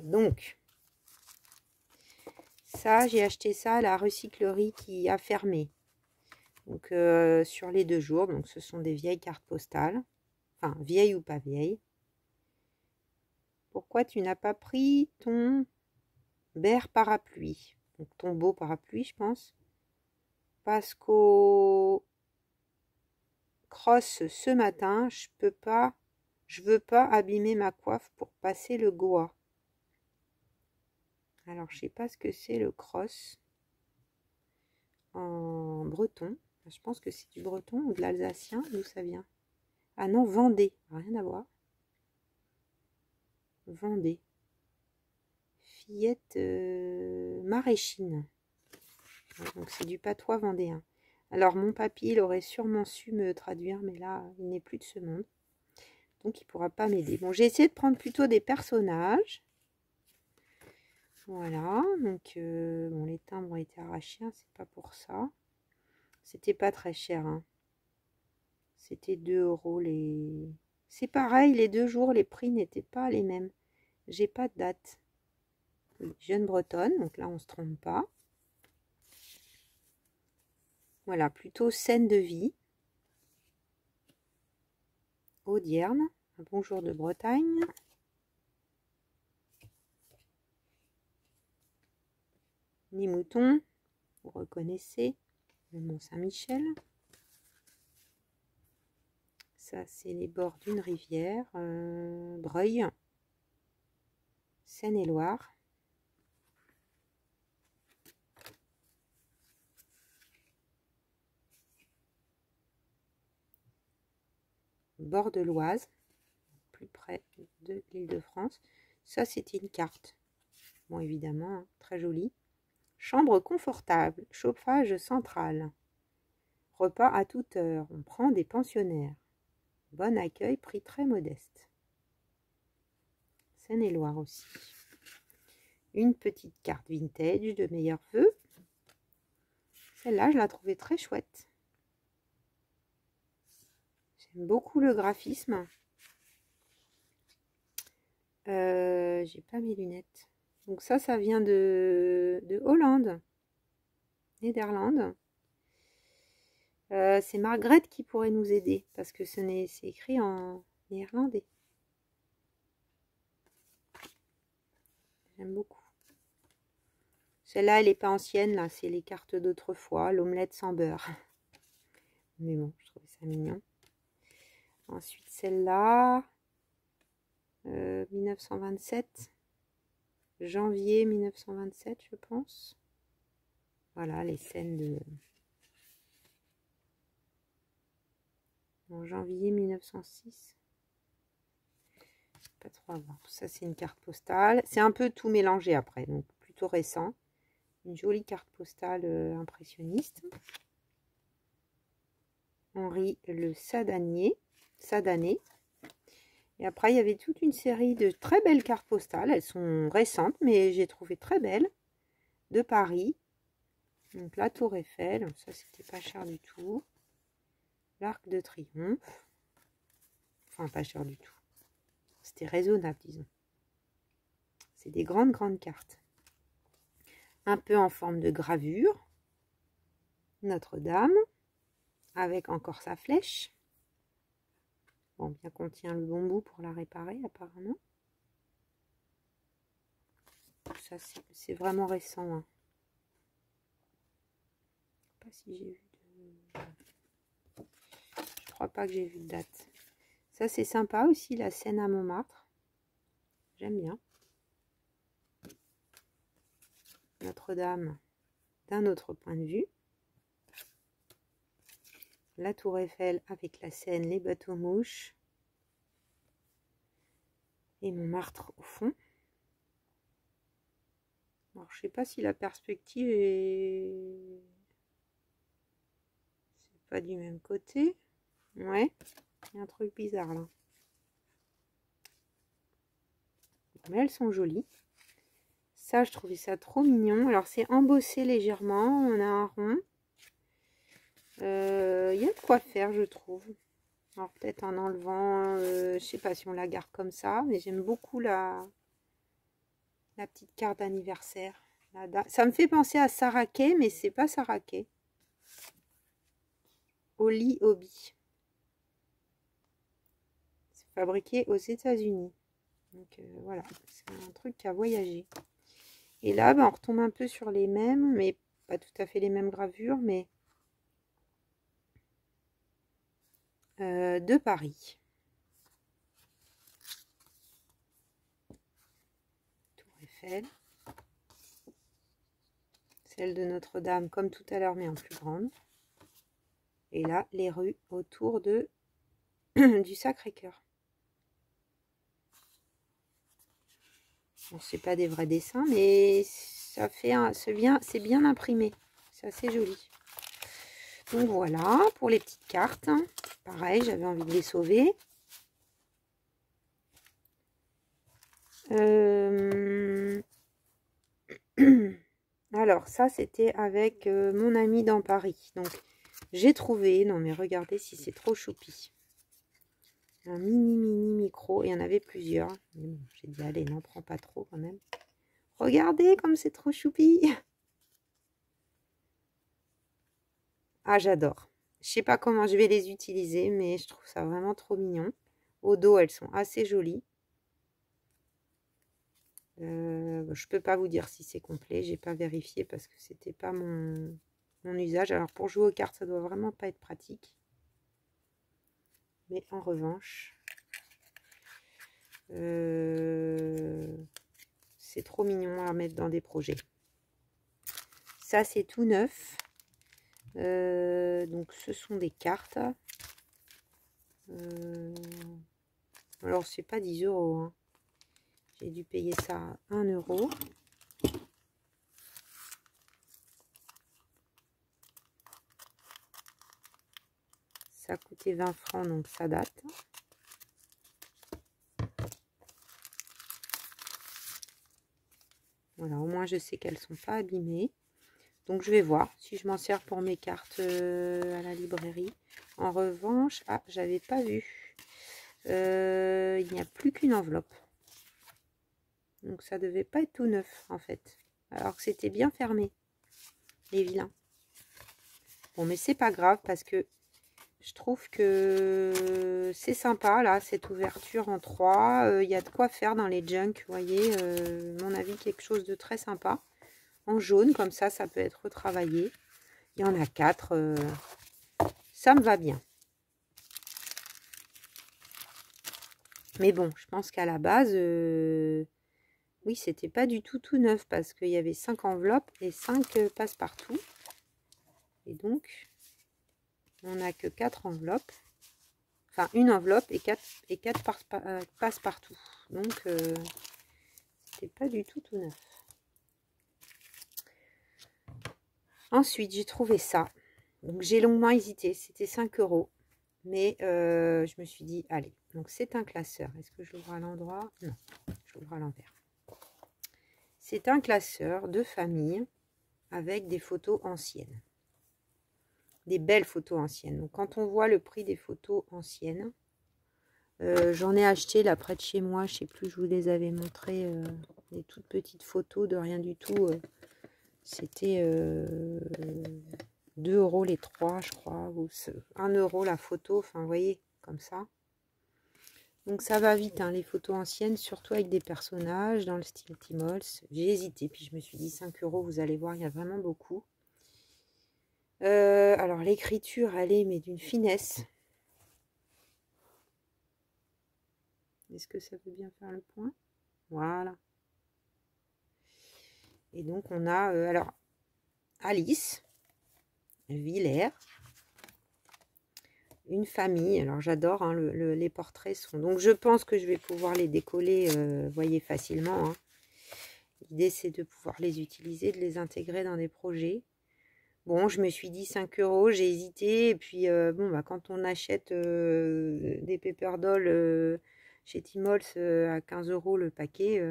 Donc ça, j'ai acheté ça à la recyclerie qui a fermé. Donc sur les 2 jours, donc ce sont des vieilles cartes postales. Enfin, vieilles ou pas vieilles. Pourquoi tu n'as pas pris ton Bear parapluie? Donc ton beau parapluie, je pense. Parce qu'au cross ce matin, je veux pas abîmer ma coiffe pour passer le Goa. Alors, je sais pas ce que c'est le cross en breton. Je pense que c'est du breton ou de l'alsacien, d'où ça vient. Ah non, Vendée, rien à voir. Vendée. Fillette maraîchine. Donc c'est du patois vendéen. Alors mon papy, il aurait sûrement su me traduire, mais là, il n'est plus de ce monde. Donc il ne pourra pas m'aider. Bon, j'ai essayé de prendre plutôt des personnages. Voilà, donc bon, les timbres ont été arrachés, hein, c'est pas pour ça. C'était pas très cher, hein. C'était 2 € les... C'est pareil, les 2 jours, les prix n'étaient pas les mêmes. J'ai pas de date. Oui, jeune bretonne, donc là on se trompe pas. Voilà, plutôt scène de vie. Audierne, un bonjour de Bretagne. Ni mouton, vous reconnaissez le Mont Saint-Michel. Ça, c'est les bords d'une rivière, Breuil, Seine-et-Loire. Bord de l'Oise, plus près de l'Île-de-France. Ça, c'était une carte. Bon, évidemment, hein, très jolie. Chambre confortable, chauffage central. Repas à toute heure, on prend des pensionnaires. Bon accueil, prix très modeste. Seine-et-Loire aussi. Une petite carte vintage de meilleurs vœux. Celle-là, je la trouvais très chouette. J'aime beaucoup le graphisme. J'ai pas mes lunettes. Donc ça vient de Hollande. Néderlande. C'est Margrethe qui pourrait nous aider parce que c'est écrit en néerlandais. J'aime beaucoup. Celle-là, elle n'est pas ancienne, là, c'est les cartes d'autrefois, l'omelette sans beurre. Mais bon, je trouvais ça mignon. Ensuite, celle-là, 1927, janvier 1927, je pense. Voilà, les scènes de... En janvier 1906. Pas trop à voir. Ça, c'est une carte postale. C'est un peu tout mélangé après, donc plutôt récent. Une jolie carte postale impressionniste. Henri le Sadané. Et après, il y avait toute une série de très belles cartes postales. Elles sont récentes, mais j'ai trouvé très belles. De Paris. Donc la Tour Eiffel. Ça, c'était pas cher du tout. L'Arc de Triomphe. Enfin, pas cher du tout. C'était raisonnable, disons. C'est des grandes cartes. Un peu en forme de gravure. Notre-Dame. Avec encore sa flèche. Bon, bien qu'on tient le bon bout pour la réparer, apparemment. Ça, c'est vraiment récent. Hein. Je sais pas si j'ai vu de... Je crois pas que j'ai vu de date. Ça, c'est sympa aussi, la Seine à Montmartre. J'aime bien. Notre-Dame d'un autre point de vue. la tour Eiffel avec la Seine, les bateaux-mouches. Et Montmartre au fond. Alors, je sais pas si la perspective est... C'est pas du même côté. Ouais, il y a un truc bizarre là. Mais elles sont jolies. Ça, je trouvais ça trop mignon. Alors, c'est embossé légèrement. On a un rond. Il y a de quoi faire, je trouve. Alors, peut-être en enlevant... je sais pas si on la garde comme ça. Mais j'aime beaucoup la petite carte d'anniversaire. Ça me fait penser à Saraké, mais c'est pas Saraké. Oli Hobby. C'est fabriqué aux États-Unis. Donc voilà, c'est un truc qui a voyagé. Et là, on retombe un peu sur les mêmes, mais pas tout à fait les mêmes gravures, mais de Paris. Tour Eiffel. Celle de Notre-Dame, comme tout à l'heure, mais en plus grande. Et là, les rues autour de du Sacré-Cœur. Bon, c'est pas des vrais dessins, mais ça fait c'est bien imprimé. C'est assez joli. Donc voilà, pour les petites cartes. Pareil, j'avais envie de les sauver. Alors, ça, c'était avec mon ami dans Paris. Donc, j'ai trouvé... Non, mais regardez si c'est trop choupi. Un mini micro. Il y en avait plusieurs. Bon, j'ai dit, allez, n'en prends pas trop quand même. Regardez comme c'est trop choupi. Ah, j'adore. Je sais pas comment je vais les utiliser, mais je trouve ça vraiment trop mignon. Au dos, elles sont assez jolies. Je peux pas vous dire si c'est complet. J'ai pas vérifié parce que c'était pas mon usage. Alors, pour jouer aux cartes, ça doit vraiment pas être pratique. Mais en revanche, c'est trop mignon à mettre dans des projets. Ça, c'est tout neuf. Donc, ce sont des cartes. Alors, c'est pas 10 €. Hein. J'ai dû payer ça à 1 €. Ça a coûté 20 francs, donc ça date. Voilà, au moins je sais qu'elles sont pas abîmées. Donc je vais voir si je m'en sers pour mes cartes à la librairie. En revanche, ah, j'avais pas vu. Il n'y a plus qu'une enveloppe. Donc ça devait pas être tout neuf en fait. Alors que c'était bien fermé. Les vilains. Bon, mais c'est pas grave parce que je trouve que c'est sympa là, cette ouverture en 3. Il y a de quoi faire dans les junks, vous voyez. À mon avis, quelque chose de très sympa. En jaune, comme ça peut être retravaillé. Il y en a 4. Ça me va bien. Mais bon, je pense qu'à la base, oui, c'était pas du tout neuf parce qu'il y avait 5 enveloppes et 5 passe-partout. Et donc, on n'a que 4 enveloppes. Enfin, une enveloppe et 4 passe-partout. Donc, c'était pas du tout neuf. Ensuite, j'ai trouvé ça. Donc, j'ai longuement hésité. C'était 5 €. Mais je me suis dit, allez. Donc, c'est un classeur. Est-ce que je l'ouvre à l'endroit? Non, je l'ouvre à l'envers. C'est un classeur de famille avec des photos anciennes. Des belles photos anciennes. Donc, quand on voit le prix des photos anciennes, j'en ai acheté là près de chez moi. Je sais plus, je vous les avais montré. Des toutes petites photos de rien du tout. C'était 2 € les 3, je crois. Ou 1 € la photo. Enfin, vous voyez, comme ça. Donc ça va vite, hein, les photos anciennes, surtout avec des personnages dans le style Timols. J'ai hésité, puis je me suis dit 5 €, vous allez voir, il y a vraiment beaucoup. Alors l'écriture, elle est mais d'une finesse. Est-ce que ça veut bien faire le point? Voilà. Et donc on a, alors, Alice Villers. une famille. Alors j'adore, hein, les portraits sont... Donc je pense que je vais pouvoir les décoller, vous voyez, facilement. Hein. L'idée c'est de pouvoir les utiliser, de les intégrer dans des projets. Bon, je me suis dit 5 €, j'ai hésité. Et puis bon, bah, quand on achète des paper dolls chez Timols à 15 € le paquet,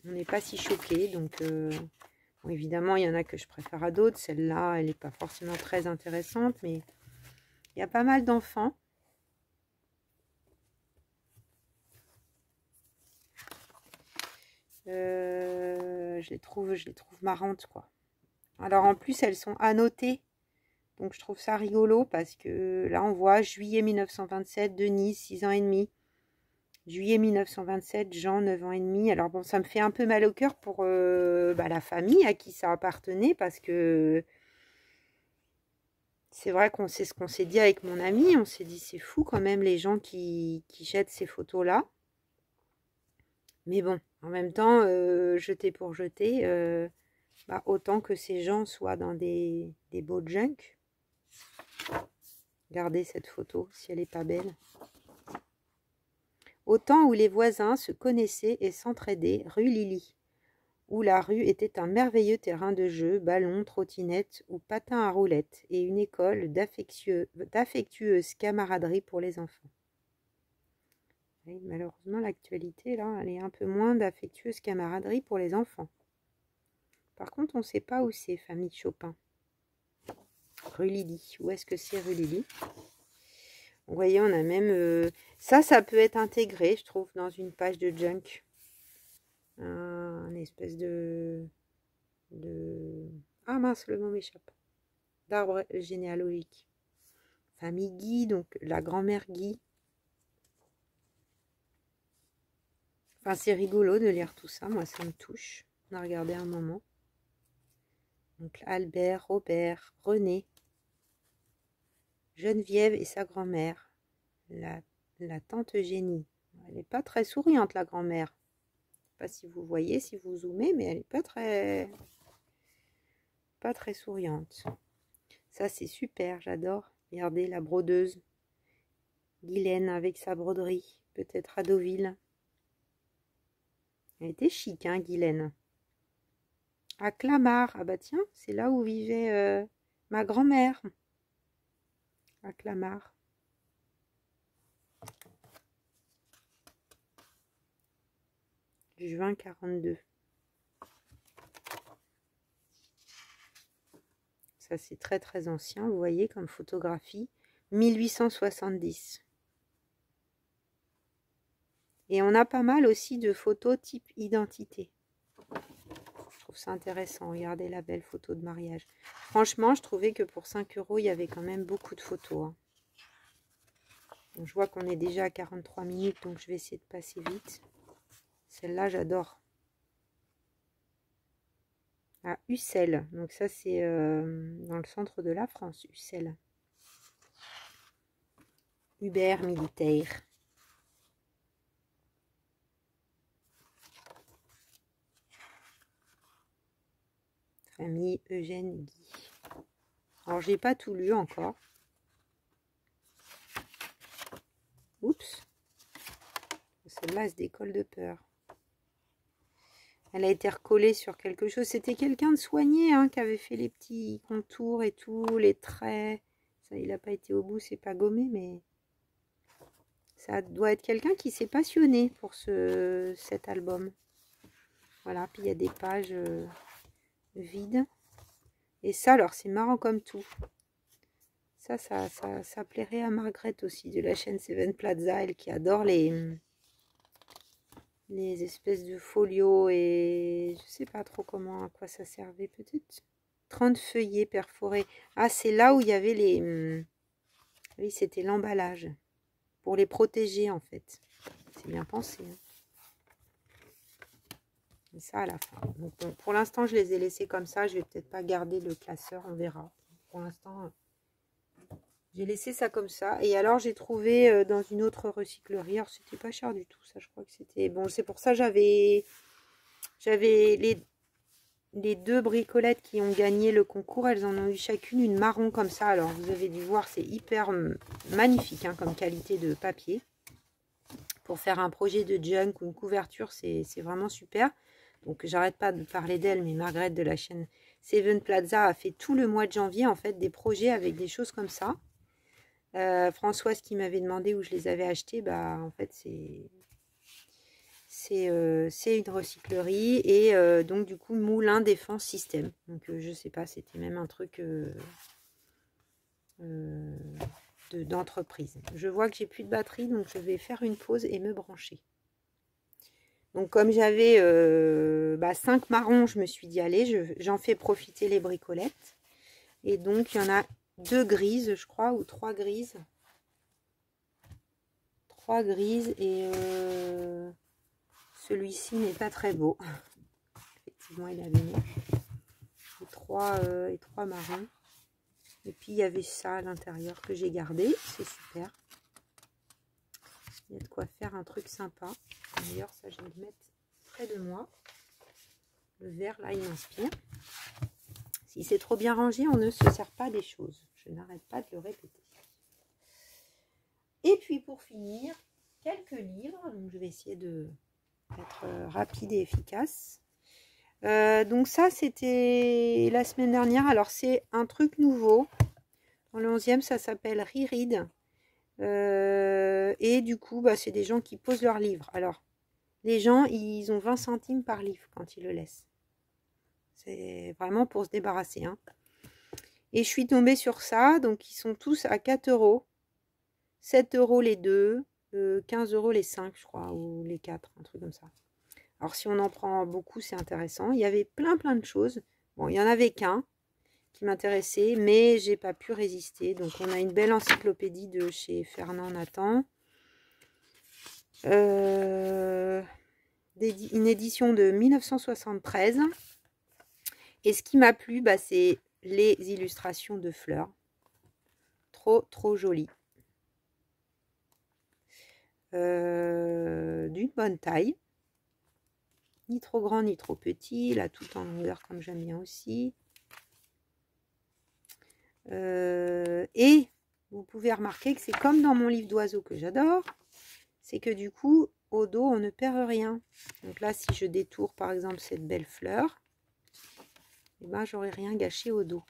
on n'est pas si choqué. Donc bon, évidemment, il y en a que je préfère à d'autres. Celle-là, elle n'est pas forcément très intéressante, mais il y a pas mal d'enfants. Je les trouve marrantes, quoi. Alors en plus, elles sont annotées. Donc je trouve ça rigolo parce que là, on voit juillet 1927, Denise, 6 ans et demi. Juillet 1927, Jean, 9 ans et demi. Alors bon, ça me fait un peu mal au cœur pour la famille à qui ça appartenait parce que c'est vrai qu'on sait ce qu'on s'est dit avec mon ami. On s'est dit, c'est fou quand même les gens qui jettent ces photos-là. Mais bon, en même temps, jeter pour jeter, autant que ces gens soient dans des beaux junk. Regardez cette photo, si elle n'est pas belle. Au temps où les voisins se connaissaient et s'entraidaient, rue Lily, où la rue était un merveilleux terrain de jeu, ballons, trottinettes ou patins à roulettes, et une école d'affectueuse camaraderie pour les enfants. Et malheureusement, l'actualité, là, elle est un peu moins d'affectueuse camaraderie pour les enfants. Par contre, on ne sait pas où c'est, famille Chopin. Rue Lily. Où est-ce que c'est, rue Lily? Vous voyez, on a même... ça peut être intégré, je trouve, dans une page de junk. Un espèce de... Ah mince, le mot m'échappe. D'arbre généalogique. Famille Guy, donc la grand-mère Guy. Enfin, c'est rigolo de lire tout ça. Moi, ça me touche. On a regardé un moment. Donc, Albert, Robert, René, Geneviève et sa grand-mère. La tante Eugénie. Elle n'est pas très souriante, la grand-mère. Je ne sais pas si vous voyez, si vous zoomez, mais elle n'est pas très souriante. Ça, c'est super, j'adore. Regardez la brodeuse. Guylaine avec sa broderie. Peut-être à Deauville. Elle était chic, hein, Guylaine. À Clamart. Ah bah tiens, c'est là où vivait ma grand-mère. À Clamart. Juin 42. Ça, c'est très très ancien, vous voyez, comme photographie. 1870. Et on a pas mal aussi de photos type identité. Je trouve ça intéressant. Regardez la belle photo de mariage. Franchement, je trouvais que pour 5 €, il y avait quand même beaucoup de photos. Hein. Donc, je vois qu'on est déjà à 43 minutes, donc je vais essayer de passer vite. Celle-là, j'adore. À Ussel. Donc ça, c'est dans le centre de la France, Ussel. Hubert militaire. Famille Eugène Guy. Alors, je n'ai pas tout lu encore. Oups. Celle-là, elle se décolle de peur. Elle a été recollée sur quelque chose. C'était quelqu'un de soigné hein, qui avait fait les petits contours et tout, les traits. Ça, il n'a pas été au bout, c'est pas gommé, mais ça doit être quelqu'un qui s'est passionné pour cet album. Voilà, puis il y a des pages vides. Et ça, alors, c'est marrant comme tout. Ça plairait à Margaret aussi, de la chaîne Seven Plaza, elle qui adore les espèces de folios et je sais pas trop comment, à quoi ça servait, peut-être 30 feuillets perforés. Ah, c'est là où il y avait les... Oui, c'était l'emballage. Pour les protéger, en fait. C'est bien pensé. Hein. Et ça, à la fin. Donc, bon, pour l'instant, je les ai laissés comme ça. Je vais peut-être pas garder le classeur, on verra. Pour l'instant, j'ai laissé ça comme ça. Et alors, j'ai trouvé dans une autre recyclerie. Alors, c'était pas cher du tout, ça. Je crois que c'était... Bon, c'est pour ça j'avais les les deux bricolettes qui ont gagné le concours, elles en ont eu chacune une marron comme ça. Alors, vous avez dû voir, c'est hyper magnifique hein, comme qualité de papier. Pour faire un projet de junk ou une couverture, c'est vraiment super. Donc, j'arrête pas de parler d'elle, mais Margrethe de la chaîne Seven Plaza a fait tout le mois de janvier, en fait, des projets avec des choses comme ça. Françoise qui m'avait demandé où je les avais achetés, bah, en fait, c'est une recyclerie et donc du coup Moulin Défense Système. Donc je sais pas, c'était même un truc d'entreprise. Je vois que j'ai plus de batterie, donc je vais faire une pause et me brancher. Donc comme j'avais 5 marrons, je me suis dit allez, j'en fais profiter les bricolettes. Et donc il y en a 2 grises, je crois, ou 3 grises. 3 grises et celui-ci n'est pas très beau. Effectivement, il est abîmé. Et 3 marrons. Et puis, il y avait ça à l'intérieur que j'ai gardé. C'est super. Il y a de quoi faire un truc sympa. D'ailleurs, ça, je vais le mettre près de moi. Le vert, là, il m'inspire. Si c'est trop bien rangé, on ne se sert pas des choses. Je n'arrête pas de le répéter. Et puis, pour finir, quelques livres. Donc, je vais essayer d'être rapide et efficace. Donc ça, c'était la semaine dernière. Alors, c'est un truc nouveau. Dans le 11e, ça s'appelle Reread. Et du coup, c'est des gens qui posent leurs livres. Alors, les gens, ils ont 20 centimes par livre quand ils le laissent. C'est vraiment pour se débarrasser. Hein. Et je suis tombée sur ça. Donc, ils sont tous à 4 €. 7 € les deux. 15 € les 5, je crois. Ou les 4, un truc comme ça. Alors, si on en prend beaucoup, c'est intéressant. Il y avait plein de choses. Bon, il n'y en avait qu'un qui m'intéressait, mais j'ai pas pu résister. Donc, on a une belle encyclopédie de chez Fernand Nathan. Une édition de 1973. Et ce qui m'a plu, c'est les illustrations de fleurs. Trop jolies. D'une bonne taille. Ni trop grand, ni trop petit. Là, tout en longueur, comme j'aime bien aussi. Et vous pouvez remarquer que c'est comme dans mon livre d'oiseaux que j'adore. C'est que du coup, au dos, on ne perd rien. Donc là, si je détourne, par exemple, cette belle fleur, eh ben, j'aurai rien gâché au dos.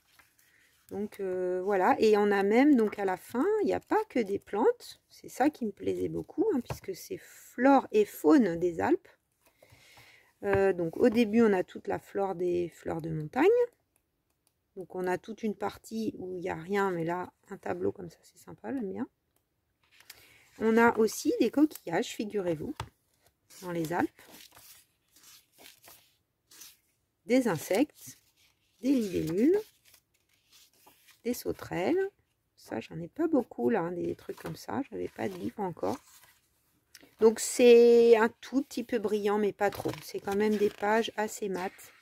Donc voilà, et on a même, donc à la fin, il n'y a pas que des plantes. C'est ça qui me plaisait beaucoup, hein, puisque c'est flore et faune des Alpes. Donc au début, on a toute la flore des fleurs de montagne. Donc on a toute une partie où il n'y a rien, mais là, un tableau comme ça, c'est sympa, j'aime bien. On a aussi des coquillages, figurez-vous, dans les Alpes. Des insectes, des libellules, des sauterelles. Ça, j'en ai pas beaucoup là, hein, des trucs comme ça. J'avais pas de livre encore. Donc c'est un tout petit peu brillant, mais pas trop. C'est quand même des pages assez mates.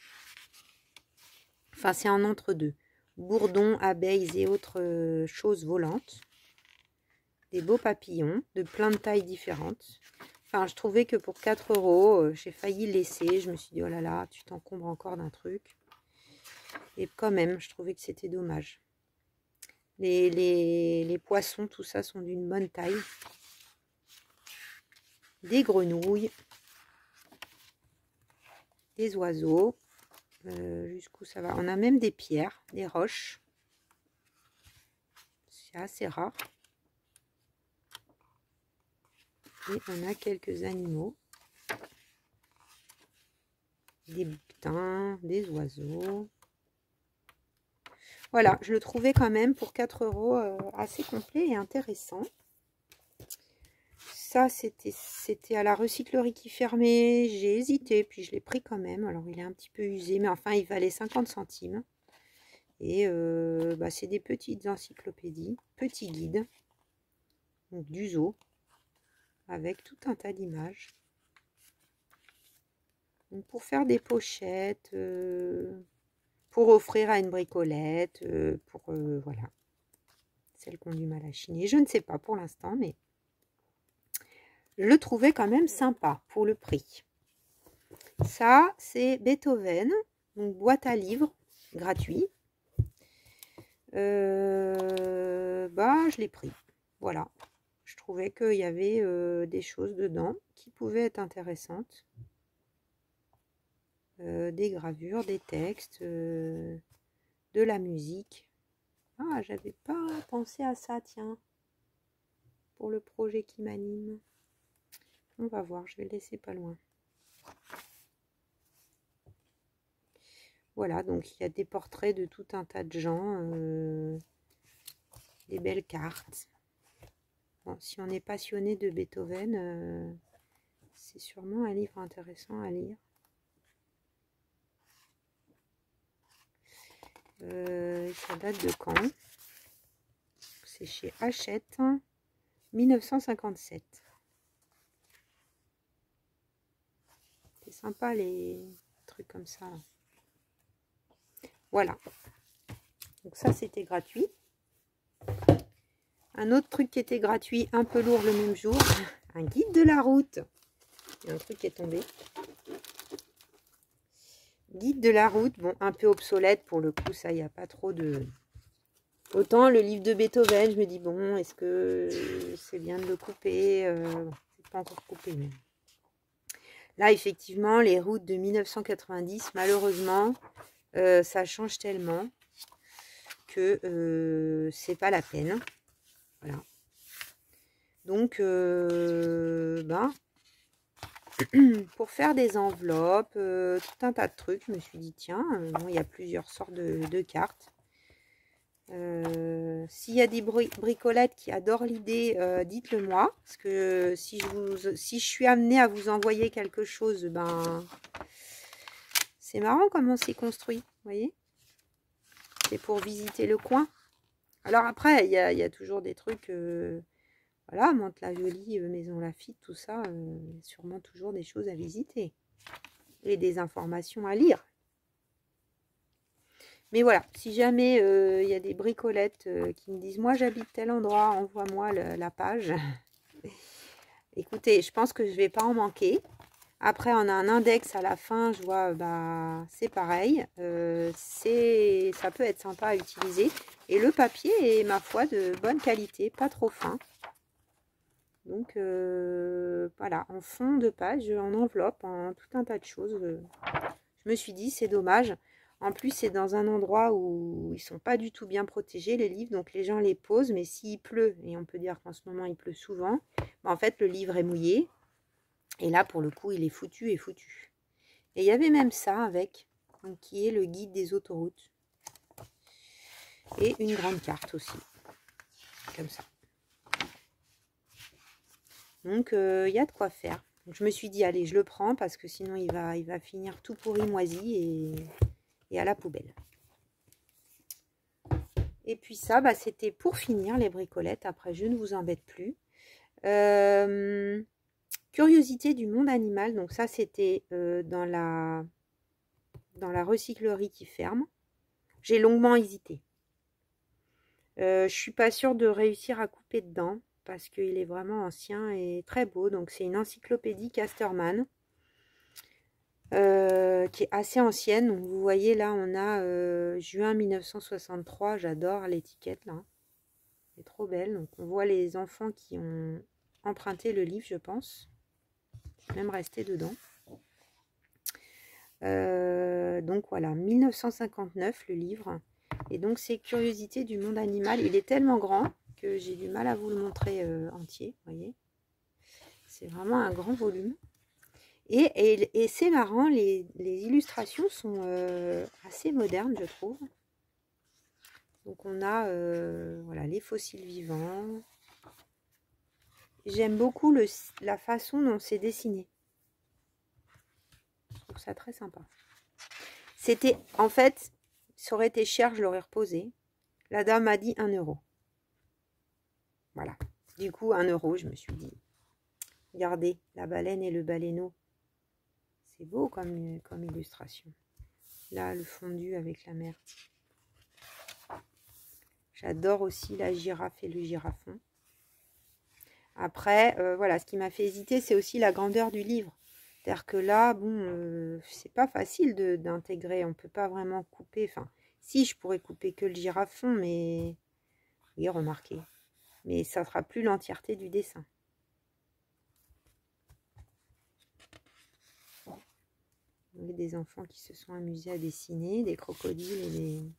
Enfin, c'est un entre-deux. Bourdons, abeilles et autres choses volantes. Des beaux papillons de plein de tailles différentes. Enfin, je trouvais que pour 4 €, j'ai failli laisser. Je me suis dit, oh là là, tu t'encombres encore d'un truc. Et quand même, je trouvais que c'était dommage. Les poissons, tout ça, sont d'une bonne taille. Des grenouilles. Des oiseaux. Jusqu'où ça va? On a même des pierres, des roches. C'est assez rare. Et on a quelques animaux. Des bouquetins, des oiseaux. Voilà, je le trouvais quand même pour 4 € assez complet et intéressant. Ça, c'était à la recyclerie qui fermait. J'ai hésité, puis je l'ai pris quand même. Alors, il est un petit peu usé, mais enfin, il valait 50 centimes. Et c'est des petites encyclopédies, petits guides, donc du zoo, avec tout un tas d'images. Donc, pour faire des pochettes, pour offrir à une bricolette, voilà, celles qui ont du mal à chiner. Je ne sais pas pour l'instant, mais je le trouvais quand même sympa pour le prix. Ça, c'est Beethoven. Donc, boîte à livres, gratuit. Je l'ai pris. Voilà. Je trouvais qu'il y avait des choses dedans qui pouvaient être intéressantes. Des gravures, des textes, de la musique. Ah, j'avais pas pensé à ça, tiens. Pour le projet qui m'anime. On va voir, je vais le laisser pas loin. Voilà, donc il y a des portraits de tout un tas de gens. Des belles cartes. Bon, si on est passionné de Beethoven, c'est sûrement un livre intéressant à lire. Ça date de quand? C'est chez Hachette, 1957. C'est sympa les trucs comme ça. Voilà. Donc ça, c'était gratuit. Un autre truc qui était gratuit, un peu lourd le même jour, un guide de la route. Il y a un truc qui est tombé. Guide de la route, bon, un peu obsolète pour le coup, ça, il n'y a pas trop de... Autant le livre de Beethoven, je me dis, bon, est-ce que c'est bien de le couper? C'est pas encore coupé, mais... Là, effectivement, les routes de 1990, malheureusement, ça change tellement que c'est pas la peine. Voilà. Donc, pour faire des enveloppes, tout un tas de trucs, je me suis dit, tiens, bon, il y a plusieurs sortes de cartes. S'il y a des bricolettes qui adorent l'idée, dites-le moi. Parce que si je suis amenée à vous envoyer quelque chose, ben, c'est marrant comment c'est construit, vous voyez. C'est pour visiter le coin. Alors après, il y a toujours des trucs... voilà, Mantes-la-Jolie, Maison Lafitte, tout ça, sûrement toujours des choses à visiter. Et des informations à lire. Mais voilà, si jamais il y a des bricolettes qui me disent « Moi, j'habite tel endroit, envoie-moi la page. » Écoutez, je pense que je ne vais pas en manquer. Après, on a un index à la fin, je vois, bah, c'est pareil. Ça peut être sympa à utiliser. Et le papier est, ma foi, de bonne qualité, pas trop fin. Donc, voilà, en fond de page, en enveloppe, en tout un tas de choses. Je me suis dit, c'est dommage. En plus, c'est dans un endroit où ils sont pas du tout bien protégés, les livres. Donc, les gens les posent. Mais s'il pleut, et on peut dire qu'en ce moment, il pleut souvent, bah, en fait, le livre est mouillé. Et là, pour le coup, il est foutu et foutu. Et il y avait même ça avec, donc, qui est le guide des autoroutes. Et une grande carte aussi. Comme ça. Donc, il y a de quoi faire. Donc, je me suis dit, allez, je le prends parce que sinon, il va finir tout pourri, moisi et à la poubelle. Et puis ça, bah, c'était pour finir les bricolettes. Après, je ne vous embête plus. Curiosité du monde animal. Donc ça, c'était dans la recyclerie qui ferme. J'ai longuement hésité. Je suis pas sûre de réussir à couper dedans parce qu'il est vraiment ancien et très beau. Donc c'est une encyclopédie Casterman qui est assez ancienne. Donc vous voyez là, on a juin 1963. J'adore l'étiquette là. Elle est trop belle. Donc on voit les enfants qui ont emprunté le livre, je pense. Même resté dedans. Donc voilà, 1959 le livre. Et donc c'est Curiosité du monde animal. Il est tellement grand que j'ai du mal à vous le montrer entier, vous voyez. C'est vraiment un grand volume. Et c'est marrant, les illustrations sont assez modernes, je trouve. Donc on a voilà, les fossiles vivants. J'aime beaucoup la façon dont c'est dessiné. Je trouve ça très sympa. C'était, en fait, ça aurait été cher, je l'aurais reposé. La dame m'a dit 1 €. Voilà. Du coup, 1 €, je me suis dit, regardez, la baleine et le baleineau. C'est beau comme illustration. Là, le fondu avec la mer. J'adore aussi la girafe et le girafon. Après, voilà, ce qui m'a fait hésiter, c'est aussi la grandeur du livre. C'est-à-dire que là, bon, c'est pas facile d'intégrer. On peut pas vraiment couper. Enfin, si, je pourrais couper que le girafon, mais... Oui, remarquez. Mais ça sera plus l'entièreté du dessin. Il y a des enfants qui se sont amusés à dessiner, des crocodiles et des...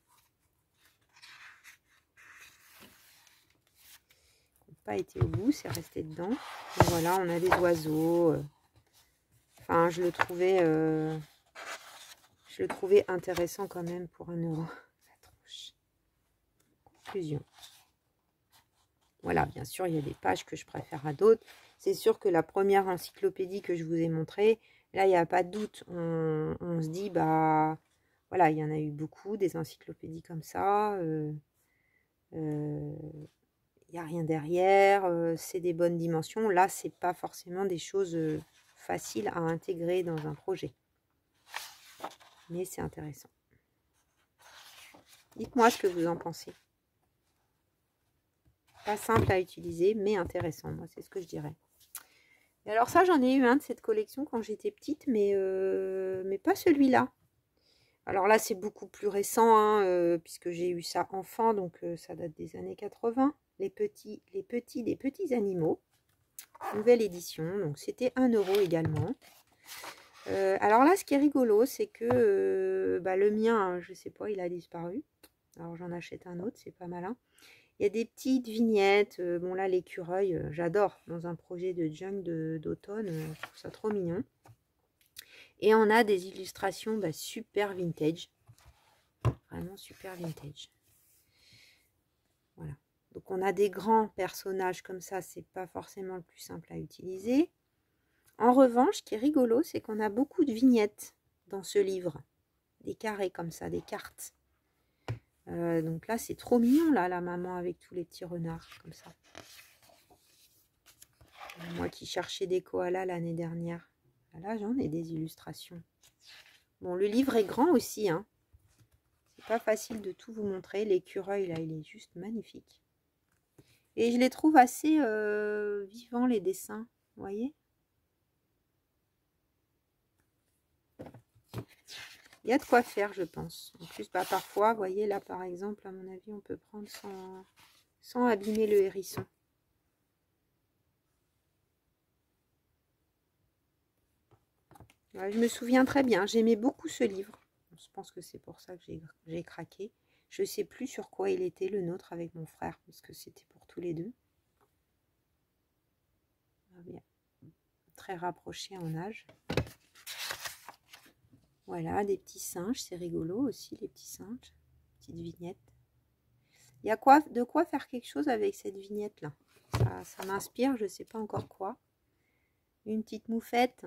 qui n'ont pas été au bout, c'est resté dedans. Et voilà, on a des oiseaux. Enfin, je le trouvais intéressant quand même pour 1 euro. La tronche. Conclusion. Voilà, bien sûr, il y a des pages que je préfère à d'autres. C'est sûr que la première encyclopédie que je vous ai montrée, là, il n'y a pas de doute. On se dit, bah, voilà, il y en a eu beaucoup, des encyclopédies comme ça. Il n'y a rien derrière, c'est des bonnes dimensions. Là, c'est pas forcément des choses faciles à intégrer dans un projet. Mais c'est intéressant. Dites-moi ce que vous en pensez. Pas simple à utiliser, mais intéressant. Moi, c'est ce que je dirais. Et alors ça, j'en ai eu un de cette collection quand j'étais petite, mais pas celui-là. Alors là, c'est beaucoup plus récent, hein, puisque j'ai eu ça enfant, donc ça date des années 80. Les petits animaux. Nouvelle édition, donc c'était 1 euro également. Alors là, ce qui est rigolo, c'est que le mien, je sais pas, il a disparu. Alors j'en achète un autre, c'est pas malin. Il y a des petites vignettes. Bon là, l'écureuil, j'adore. Dans un projet de junk d'automne, je trouve ça trop mignon. Et on a des illustrations super vintage. Vraiment super vintage. Voilà. Donc on a des grands personnages comme ça, c'est pas forcément le plus simple à utiliser. En revanche, ce qui est rigolo, c'est qu'on a beaucoup de vignettes dans ce livre. Des carrés comme ça, des cartes. Donc là, c'est trop mignon, là, la maman avec tous les petits renards, comme ça. Moi qui cherchais des koalas l'année dernière. Là, j'en ai des illustrations. Bon, le livre est grand aussi, hein. C'est pas facile de tout vous montrer. L'écureuil, là, il est juste magnifique. Et je les trouve assez vivants, les dessins. Vous voyez ? Il y a de quoi faire, je pense. En plus, parfois, vous voyez, là, par exemple, à mon avis, on peut prendre sans abîmer le hérisson. Ouais, je me souviens très bien. J'aimais beaucoup ce livre. Je pense que c'est pour ça que j'ai craqué. Je ne sais plus sur quoi il était, le nôtre, avec mon frère, parce que c'était pour tous les deux. Bien. Très rapprochés en âge. Voilà, des petits singes, c'est rigolo aussi, les petits singes. Petite vignette. Il y a de quoi faire quelque chose avec cette vignette-là. Ça m'inspire, je ne sais pas encore quoi. Une petite moufette.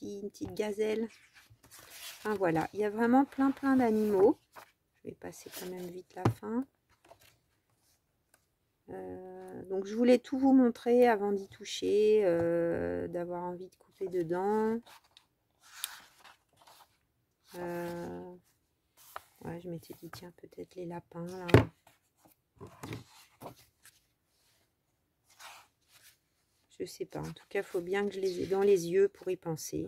Une petite gazelle. Enfin voilà, il y a vraiment plein d'animaux. Je vais passer quand même vite la fin. Donc je voulais tout vous montrer avant d'y toucher, d'avoir envie de couper dedans. Ouais, je m'étais dit, tiens, peut-être les lapins, là. Je sais pas. En tout cas, il faut bien que je les ai dans les yeux pour y penser.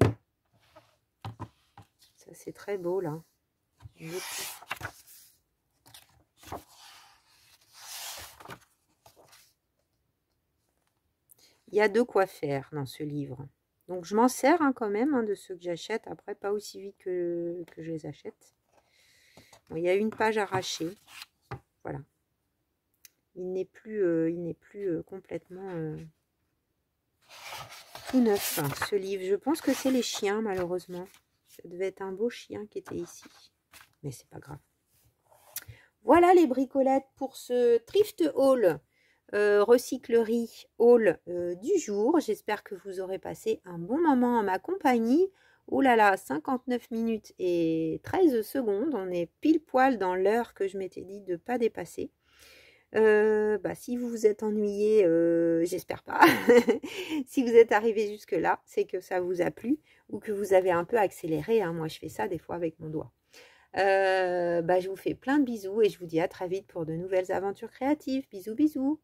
Ça, c'est très beau, là. Il y a de quoi faire dans ce livre. Donc, je m'en sers quand même de ceux que j'achète. Après, pas aussi vite que je les achète. Bon, il y a une page arrachée. Voilà. Il n'est plus complètement tout neuf, hein, ce livre. Je pense que c'est les chiens, malheureusement. Ça devait être un beau chien qui était ici. Mais c'est pas grave. Voilà les bricolates pour ce thrift haul, recyclerie haul du jour. J'espère que vous aurez passé un bon moment en ma compagnie. Oh là là, 59 minutes et 13 secondes. On est pile poil dans l'heure que je m'étais dit de ne pas dépasser. Si vous vous êtes ennuyé, j'espère pas. Si vous êtes arrivé jusque là, c'est que ça vous a plu ou que vous avez un peu accéléré, hein. Moi je fais ça des fois avec mon doigt. Je vous fais plein de bisous et je vous dis à très vite pour de nouvelles aventures créatives. Bisous bisous.